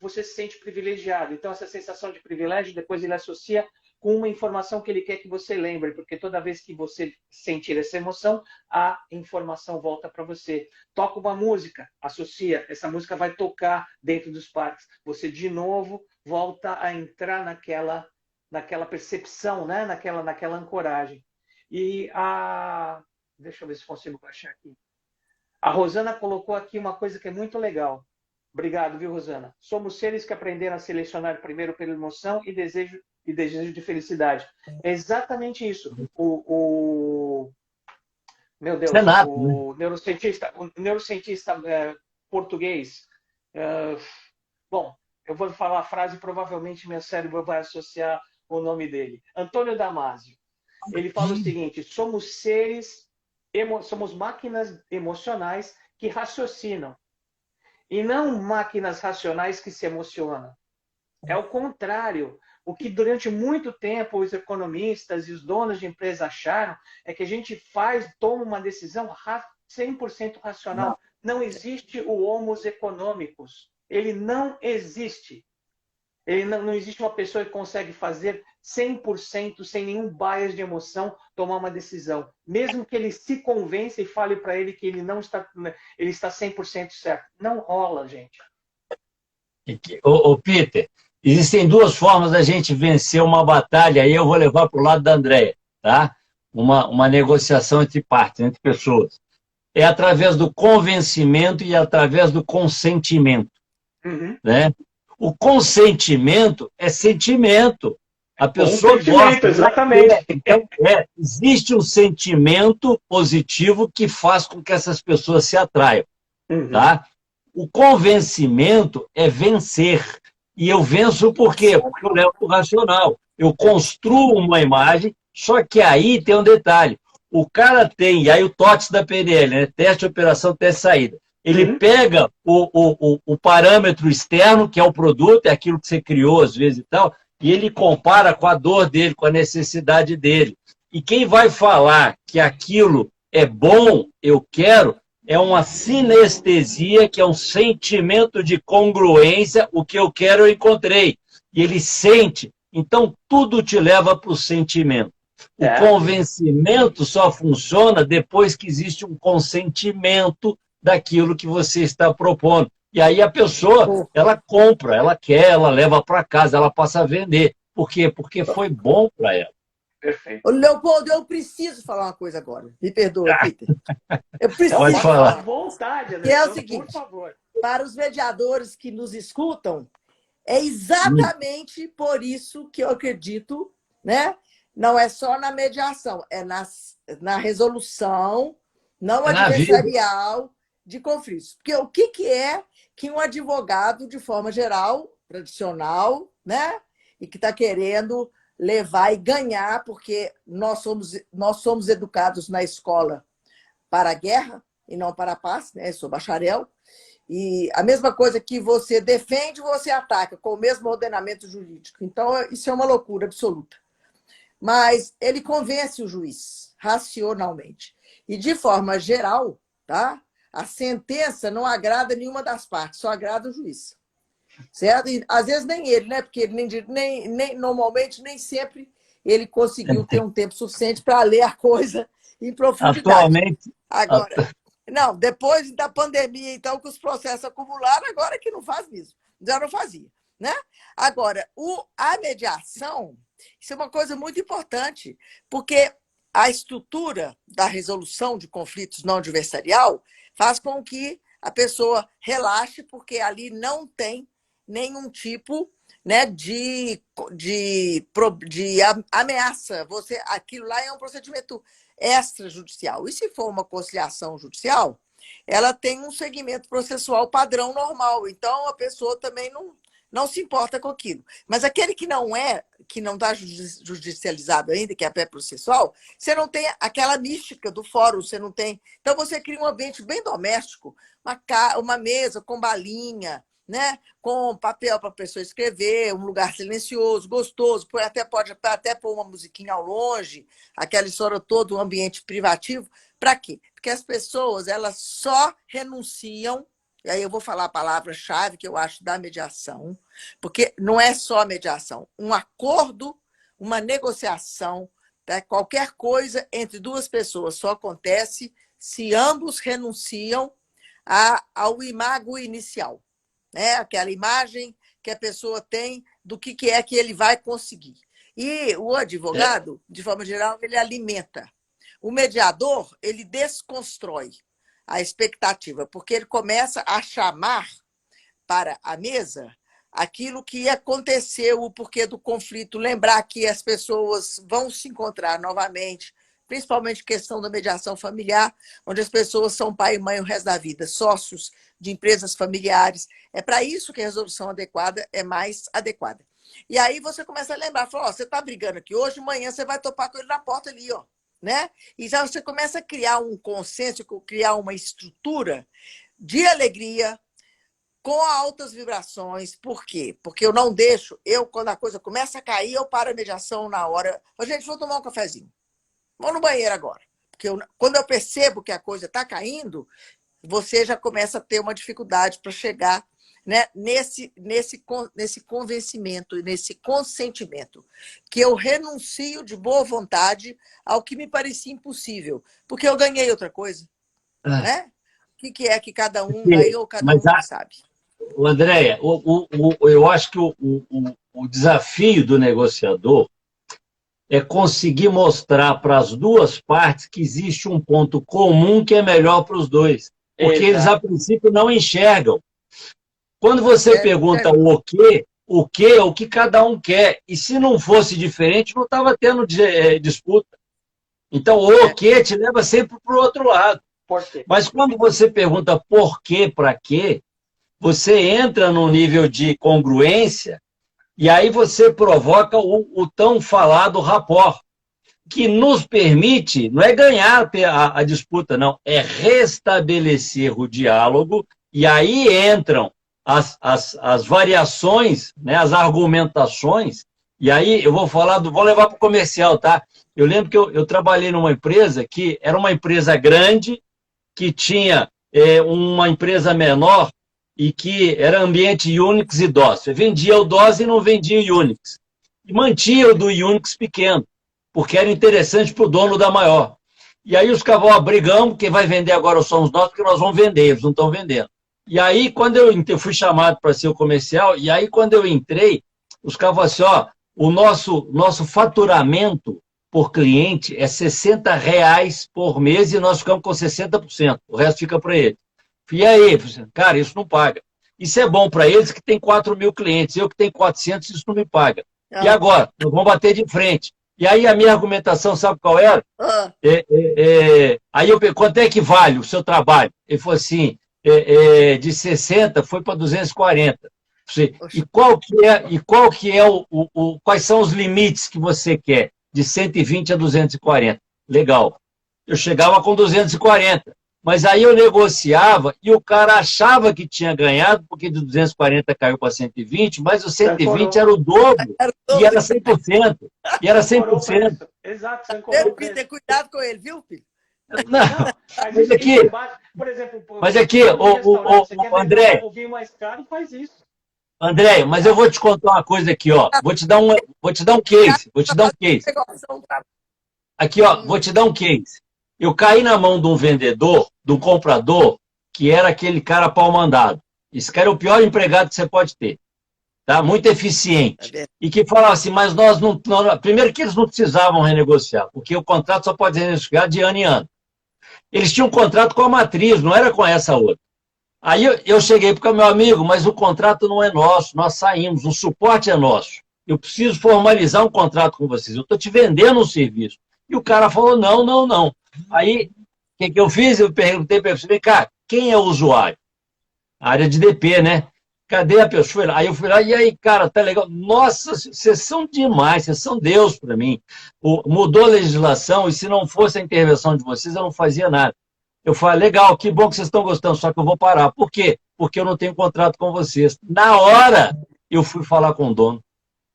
você se sente privilegiado. Então, essa sensação de privilégio, depois ele associa com uma informação que ele quer que você lembre, porque toda vez que você sentir essa emoção, a informação volta para você. Toca uma música, associa, essa música vai tocar dentro dos parques. Você, de novo, volta a entrar naquela naquela percepção, né? naquela ancoragem. E deixa eu ver se consigo baixar aqui. A Rosana colocou aqui uma coisa que é muito legal. Obrigado, viu, Rosana? Somos seres que aprenderam a selecionar primeiro pela emoção e desejo de felicidade. É exatamente isso. Meu Deus, Senato, né? o neurocientista português. Bom, eu vou falar a frase, provavelmente meu cérebro vai associar o nome dele. Antônio Damasio. Ele fala o seguinte: somos máquinas emocionais que raciocinam e não máquinas racionais que se emocionam. É o contrário. O que durante muito tempo os economistas e os donos de empresas acharam é que a gente toma uma decisão 100% racional. Não existe o homo econômicos. Ele não existe. Não existe uma pessoa que consegue fazer 100% sem nenhum bias de emoção tomar uma decisão. Mesmo que ele se convença e fale para ele que ele está 100% certo. Não rola, gente. Ô, Peter, existem duas formas da gente vencer uma batalha, aí eu vou levar para o lado da Andréia, tá? Uma negociação entre partes, entre pessoas. É através do convencimento e através do consentimento, né? O consentimento é sentimento. A pessoa gosta. Exatamente. Então, existe um sentimento positivo que faz com que essas pessoas se atraiam, tá? O convencimento é vencer. E eu venço por quê? Porque eu levo para o racional. Eu construo uma imagem, só que aí tem um detalhe. O cara tem, e aí o TOTS da PNL, né? Teste, operação, teste, saída. Ele pega o parâmetro externo, que é o produto, é aquilo que você criou às vezes e tal, e ele compara com a dor dele, com a necessidade dele. E quem vai falar que aquilo é bom, eu quero, é uma sinestesia, que é um sentimento de congruência, o que eu quero eu encontrei. E ele sente. Então, tudo te leva para o sentimento. O convencimento só funciona depois que existe um consentimento daquilo que você está propondo. E aí a pessoa, ela compra, ela quer, ela leva para casa, ela passa a vender. Por quê? Porque foi bom para ela. Perfeito. Leopoldo, eu preciso falar uma coisa agora. Me perdoa, Peter. Eu preciso Pode falar. À vontade, que é o por seguinte, favor. para os mediadores que nos escutam, é exatamente por isso que eu acredito, né? Não é só na mediação, é na resolução não adversarial de conflitos. Porque o que é que um advogado, de forma geral, tradicional, né? E que está querendo levar e ganhar, porque nós somos educados na escola para a guerra e não para a paz, né? Eu sou bacharel. E a mesma coisa que você defende, você ataca, com o mesmo ordenamento jurídico. Então, isso é uma loucura absoluta. Mas ele convence o juiz, racionalmente. E, de forma geral, tá? A sentença não agrada nenhuma das partes, só agrada o juiz. Certo? E, às vezes nem ele, né? Porque ele normalmente nem sempre ele conseguiu ter um tempo suficiente para ler a coisa em profundidade. Atualmente. Agora, não, depois da pandemia, então, que os processos acumularam, agora que não faz mesmo. Já não fazia, né? Agora, a mediação, isso é uma coisa muito importante, porque a estrutura da resolução de conflitos não adversarial faz com que a pessoa relaxe, porque ali não tem nenhum tipo, né, de ameaça. Aquilo lá é um procedimento extrajudicial. E se for uma conciliação judicial, ela tem um segmento processual padrão normal. Então, a pessoa também não se importa com aquilo. Mas aquele que não está judicializado ainda, que é pré-processual, você não tem aquela mística do fórum, você não tem. Então, você cria um ambiente bem doméstico, uma mesa com balinha, né? Com papel para a pessoa escrever, um lugar silencioso, gostoso, pode até pôr uma musiquinha ao longe, aquela história toda, um ambiente privativo. Para quê? Porque as pessoas elas só renunciam, e aí eu vou falar a palavra-chave que eu acho da mediação, porque não é só a mediação, um acordo, uma negociação, tá? Qualquer coisa entre duas pessoas só acontece se ambos renunciam ao imago inicial. Né? Aquela imagem que a pessoa tem do que é que ele vai conseguir. E o advogado, de forma geral, ele alimenta. O mediador, ele desconstrói a expectativa, porque ele começa a chamar para a mesa aquilo que aconteceu, o porquê do conflito, lembrar que as pessoas vão se encontrar novamente, principalmente questão da mediação familiar, onde as pessoas são pai e mãe o resto da vida, sócios de empresas familiares. É para isso que a resolução adequada é mais adequada. E aí você começa a lembrar, fala, ó, você está brigando aqui hoje, amanhã você vai topar com ele na porta ali, ó, né? E já você começa a criar um consenso, criar uma estrutura de alegria, com altas vibrações. Por quê? Porque eu não deixo, quando a coisa começa a cair, eu paro a mediação na hora. Ô, gente, vou tomar um cafezinho. Vou no banheiro agora. Porque quando eu percebo que a coisa está caindo, você já começa a ter uma dificuldade para chegar, né, nesse convencimento, nesse consentimento. Que eu renuncio de boa vontade ao que me parecia impossível. Porque eu ganhei outra coisa. Né? O que é que cada um ganhou, cada um sabe. Andréia, eu acho que o desafio do negociador é conseguir mostrar para as duas partes que existe um ponto comum que é melhor para os dois. Porque eles, a princípio, não enxergam. Quando você pergunta o que é o que cada um quer. E se não fosse diferente, não estava tendo disputa. Então, o que te leva sempre para o outro lado. Mas quando você pergunta por quê, para quê, você entra num nível de congruência e aí você provoca o tão falado rapport, que nos permite, não é ganhar a disputa, não, é restabelecer o diálogo e aí entram as variações, né, as argumentações, e aí eu vou levar para o comercial, tá? Eu lembro que eu trabalhei numa empresa que era uma empresa grande, que tinha uma empresa menor e que era ambiente Unix e DOS. Eu vendia o DOS e não vendia o Unix. E mantinha o do Unix pequeno, porque era interessante para o dono da maior. E aí os caras, brigamos, quem vai vender agora somos nós, porque nós vamos vender, eles não estão vendendo. E aí, quando eu fui chamado para ser o comercial, e aí quando eu entrei, os caras falaram assim, o nosso faturamento por cliente é R$60 por mês e nós ficamos com 60%. O resto fica para ele. E aí, cara, isso não paga. Isso é bom para eles que tem 4.000 clientes. Eu que tenho 400, isso não me paga. E agora? Nós vamos bater de frente. E aí a minha argumentação, sabe qual era? Aí eu perguntei, quanto é que vale o seu trabalho? Ele falou assim, de 60 foi para 240. E qual que é quais são os limites que você quer? De 120 a 240. Legal. Eu chegava com 240. Mas aí eu negociava e o cara achava que tinha ganhado, porque de 240 caiu para 120, mas o 120 era o dobro. E era 100%. E era 100%. Exato, você tem que ter cuidado com ele, viu, filho? Não, mas aqui, por exemplo, o André, ouvir mais caro, faz isso. André, mas eu vou te contar uma coisa aqui, ó. Vou te dar um case. Aqui, ó, vou te dar um case. Eu caí na mão de um vendedor, de um comprador, que era aquele cara pau-mandado. Esse cara é o pior empregado que você pode ter. Tá? Muito eficiente. E que falava assim, mas nós não... Primeiro que eles não precisavam renegociar, porque o contrato só pode ser renegociado de ano em ano. Eles tinham um contrato com a matriz, não era com essa outra. Aí eu cheguei para o meu amigo, mas o contrato não é nosso, nós saímos, o suporte é nosso. Eu preciso formalizar um contrato com vocês, eu estou te vendendo um serviço. E o cara falou, não. Aí, o que eu fiz? Eu perguntei para ele, vem cá, quem é o usuário? A área de DP, né? Cadê a pessoa? Aí eu fui lá, e aí, cara, tá legal? Nossa, vocês são demais, vocês são Deus para mim. Mudou a legislação, e se não fosse a intervenção de vocês, eu não fazia nada. Eu falei, legal, que bom que vocês estão gostando, só que eu vou parar. Por quê? Porque eu não tenho contrato com vocês. Na hora, eu fui falar com o dono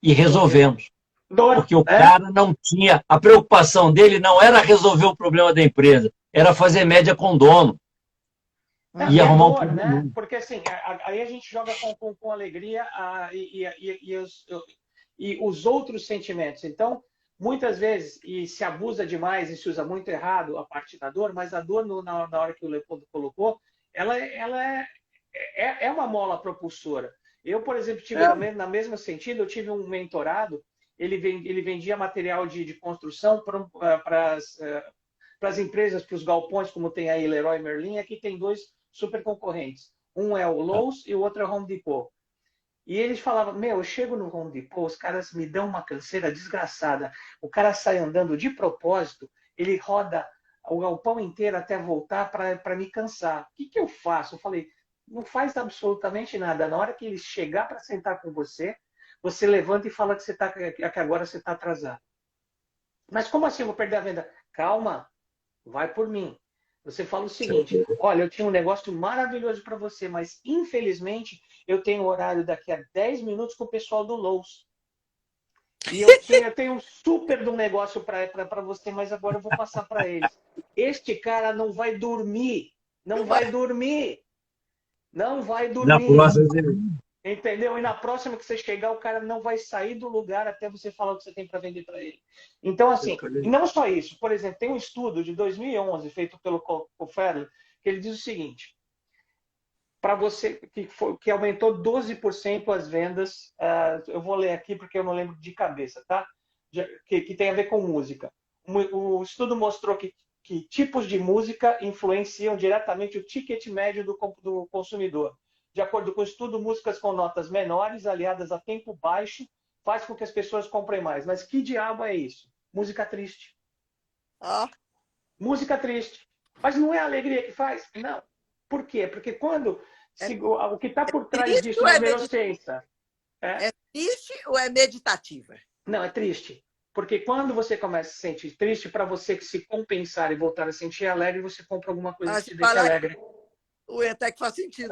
e resolvemos. Porque o cara não tinha... A preocupação dele não era resolver o problema da empresa, era fazer média com o dono. E arrumar um problema, né? Porque assim, aí a gente joga com alegria e os outros sentimentos. Então, muitas vezes, e se abusa demais e se usa muito errado a parte da dor, mas a dor, na hora que o Leopoldo colocou, ela é uma mola propulsora. Eu, por exemplo, tive, na mesma sentido, eu tive um mentorado ele vendia material de construção para as empresas, para os galpões, como tem aí Leroy Merlin. Aqui tem dois super concorrentes. Um é o Lowe's e o outro é o Home Depot. E eles falavam, eu chego no Home Depot, os caras me dão uma canseira desgraçada. O cara sai andando de propósito, ele roda o galpão inteiro até voltar para me cansar. O que eu faço? Eu falei, não faz absolutamente nada. Na hora que ele chegar para sentar com você, você levanta e fala que agora você está atrasado. Mas como assim eu vou perder a venda? Calma, vai por mim. Você fala o seguinte, olha, eu tinha um negócio maravilhoso para você, mas infelizmente eu tenho horário daqui a 10 minutos com o pessoal do Lowe's. E eu tenho um super de um negócio para você, mas agora eu vou passar para eles. Este cara não vai dormir. Não vai dormir. Não vai dormir. Na próxima, entendeu? E na próxima que você chegar, o cara não vai sair do lugar até você falar o que você tem para vender para ele. Então, assim, e não só isso. Por exemplo, tem um estudo de 2011 feito pelo Cofferl, que ele diz o seguinte, para você, que aumentou 12% as vendas, eu vou ler aqui porque eu não lembro de cabeça, tá? Que tem a ver com música. O estudo mostrou que tipos de música influenciam diretamente o ticket médio do consumidor. De acordo com o estudo, músicas com notas menores, aliadas a tempo baixo, faz com que as pessoas comprem mais. Mas que diabo é isso? Música triste. Música triste. Mas não é a alegria que faz? Não. Por quê? Porque quando o que está por trás disso na neurociência... É triste ou é meditativa? Não, é triste. Porque quando você começa a se sentir triste, para você se compensar e voltar a se sentir alegre, você compra alguma coisa que te deixa alegre. Até que faz sentido.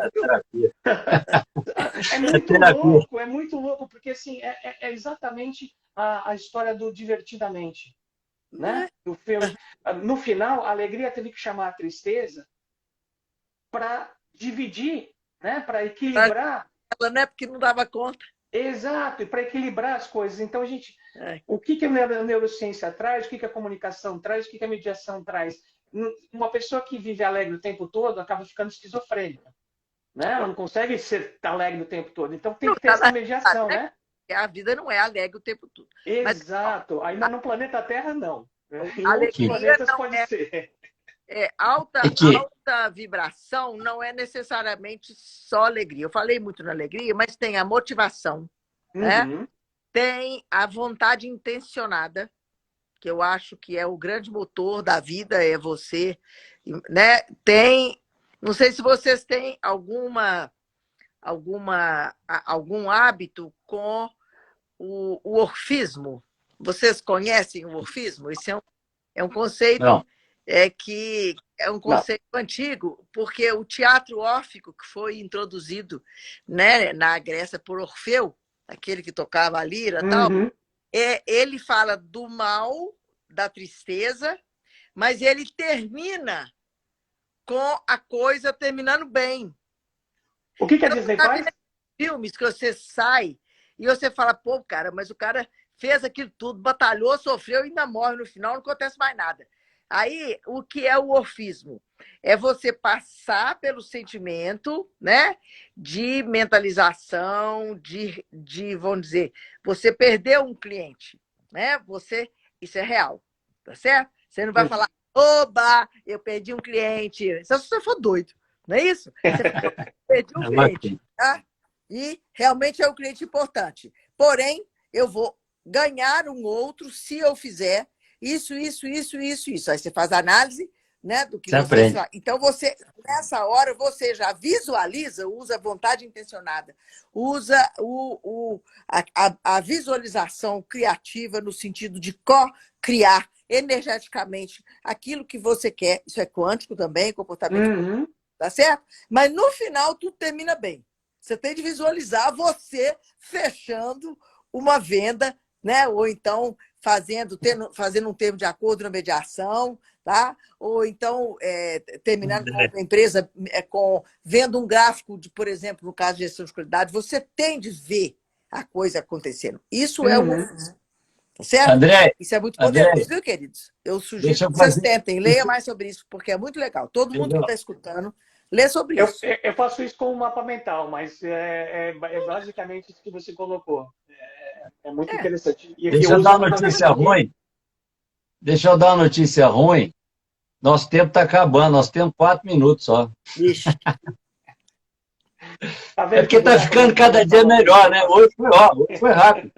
É muito louco, porque assim, é exatamente a história do divertidamente. Né? Do filme. No final, a alegria teve que chamar a tristeza para dividir, né? Para equilibrar. Ela não é porque não dava conta. Exato, e para equilibrar as coisas. Então, o que a neurociência traz, o que a comunicação traz, o que a mediação traz? Uma pessoa que vive alegre o tempo todo acaba ficando esquizofrênica. Né? Ela não consegue ser alegre o tempo todo. Então, tem que ter essa mediação, né? A vida não é alegre o tempo todo. Exato. Mas, ainda no planeta Terra, não. Em outros planetas pode ser. Alta vibração não é necessariamente só alegria. Eu falei muito na alegria, mas tem a motivação, né? Tem a vontade intencionada, que eu acho que é o grande motor da vida, é você, né? Tem, não sei se vocês têm algum hábito com o orfismo. Vocês conhecem o orfismo? Esse é um conceito que é um conceito antigo, porque o teatro órfico, que foi introduzido, né, na Grécia por Orfeu, aquele que tocava a lira e tal, ele fala do mal, da tristeza, mas ele termina com a coisa terminando bem. O que a Disney faz? Filmes que você sai e você fala, pô, cara, mas o cara fez aquilo tudo, batalhou, sofreu e ainda morre no final, não acontece mais nada. Aí, o que é o orfismo? É você passar pelo sentimento, né, de mentalização, vamos dizer, você perdeu um cliente, né? Isso é real, tá certo? Você não vai falar, oba, eu perdi um cliente. Só se você for doido, não é isso? Você perdi um cliente, tá? E realmente é um cliente importante. Porém, eu vou ganhar um outro se eu fizer isso. Aí você faz a análise, né, do que você aprende. Então, nessa hora, você já visualiza, usa a vontade intencionada, usa a visualização criativa no sentido de co-criar energeticamente aquilo que você quer. Isso é quântico também, comportamento, tá certo? Mas, no final, tudo termina bem. Você tem de visualizar você fechando uma venda, né? Ou então fazendo um termo de acordo na mediação, tá? Ou então terminando com uma empresa vendo um gráfico de, por exemplo, no caso de gestão de qualidade, você tem de ver a coisa acontecendo. Isso é o tá certo? André, isso é muito poderoso, viu, queridos? Eu sugiro que vocês tentem, leia mais sobre isso, porque é muito legal. Todo mundo que está escutando, lê sobre isso. Eu faço isso com um mapa mental, mas é basicamente isso que você colocou. É muito É. interessante. E Deixa eu dar uma notícia ruim. Deixa eu dar uma notícia ruim. Nosso tempo está acabando, nós temos 4 minutos só. Vixe. Tá É vendo porque que está ficando cada dia melhor, né? Hoje foi rápido.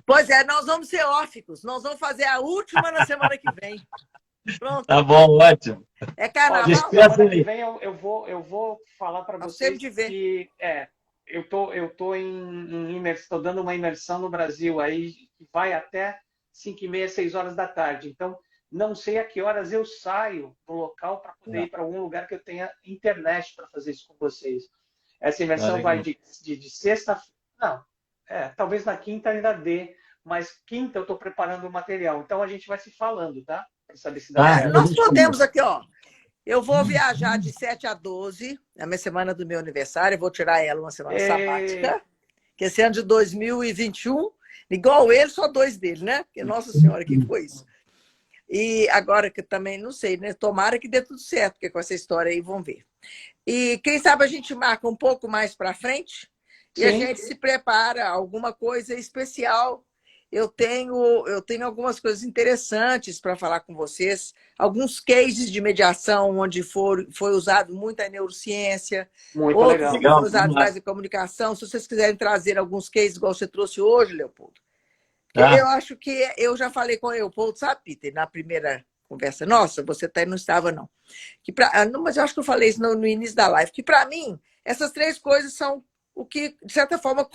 Pois é, nós vamos ser órficos. Nós vamos fazer a última na semana que vem. Pronto. Tá bom, ótimo. É Olha, carnaval? semana que vem eu vou falar para Nós vocês temos de ver. que eu tô estou dando uma imersão no Brasil aí que vai até 5h30, 6 horas da tarde. Então, não sei a que horas eu saio do local para poder ir para algum lugar que eu tenha internet para fazer isso com vocês. Essa imersão vai de sexta... Não, talvez na quinta ainda dê, mas quinta eu estou preparando o material. Então, a gente vai se falando, tá? Para saber se dá certo. Nós podemos aqui, ó. Eu vou viajar de 7 a 12, na minha semana do meu aniversário. Eu vou tirar ela uma semana sabática. Que esse ano de 2021, igual ele, só 2 dele, né? Porque, nossa senhora, que foi isso? E agora que também, não sei, né? Tomara que dê tudo certo, porque com essa história aí, vão ver. E quem sabe a gente marca um pouco mais para frente e a gente se prepara alguma coisa especial. Eu tenho algumas coisas interessantes para falar com vocês, alguns cases de mediação onde foi usado muito a neurociência, muito outros legal. foram usados mais a comunicação. Se vocês quiserem trazer alguns cases igual você trouxe hoje, Leopoldo. Eu acho que eu já falei com o Leopoldo, sabe, Peter, na primeira conversa. Nossa, você até não estava, não. Mas eu acho que eu falei isso no início da live, que para mim, essas 3 coisas são o que, de certa forma,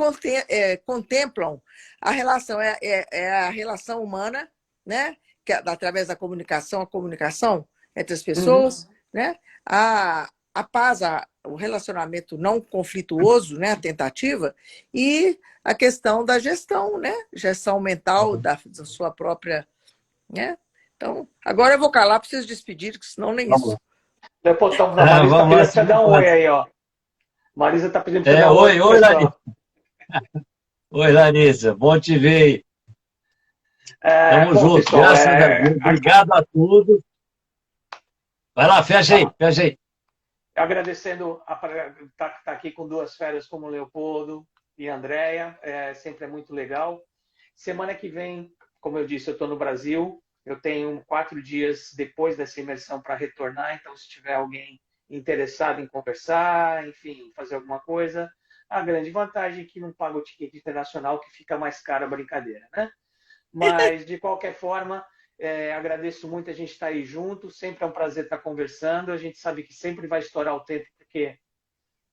contemplam a relação. É a relação humana, né? Que através da comunicação, a comunicação entre as pessoas, né? A paz, o relacionamento não conflituoso, né? A tentativa, e a questão da gestão, né? Gestão mental da sua própria... Né? Então, agora eu vou calar para vocês despedirem, que senão nem isso. Depois, a Marisa está pedindo para você dar um oi aí, ó. Marisa está pedindo para você dar um oi. Oi, Larissa. Oi, Larissa. Bom te ver. Tamo junto. Pessoal, graças a Deus. Obrigado a todos. Vai lá, fecha aí. Agradecendo estar aqui com 2 férias como o Leopoldo e a Andréia. Sempre é muito legal. Semana que vem, como eu disse, eu estou no Brasil. Eu tenho 4 dias depois dessa imersão para retornar. Então, se tiver alguém interessado em conversar, enfim, fazer alguma coisa, a grande vantagem é que não paga o ticket internacional, que fica mais caro a brincadeira, né? Mas, de qualquer forma, agradeço muito a gente estar aí junto. Sempre é um prazer estar conversando. A gente sabe que sempre vai estourar o tempo, porque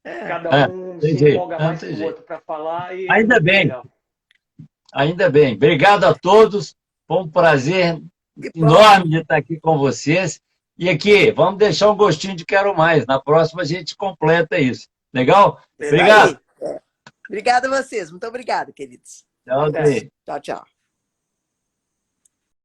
cada um se empolga mais que o outro para falar. E ainda bem. Legal. Ainda bem. Obrigado a todos. Foi um prazer enorme de estar aqui com vocês. E aqui, vamos deixar um gostinho de quero mais. Na próxima a gente completa isso. Legal? Obrigado. Obrigada a vocês. Muito obrigada, queridos. Tchau, tchau.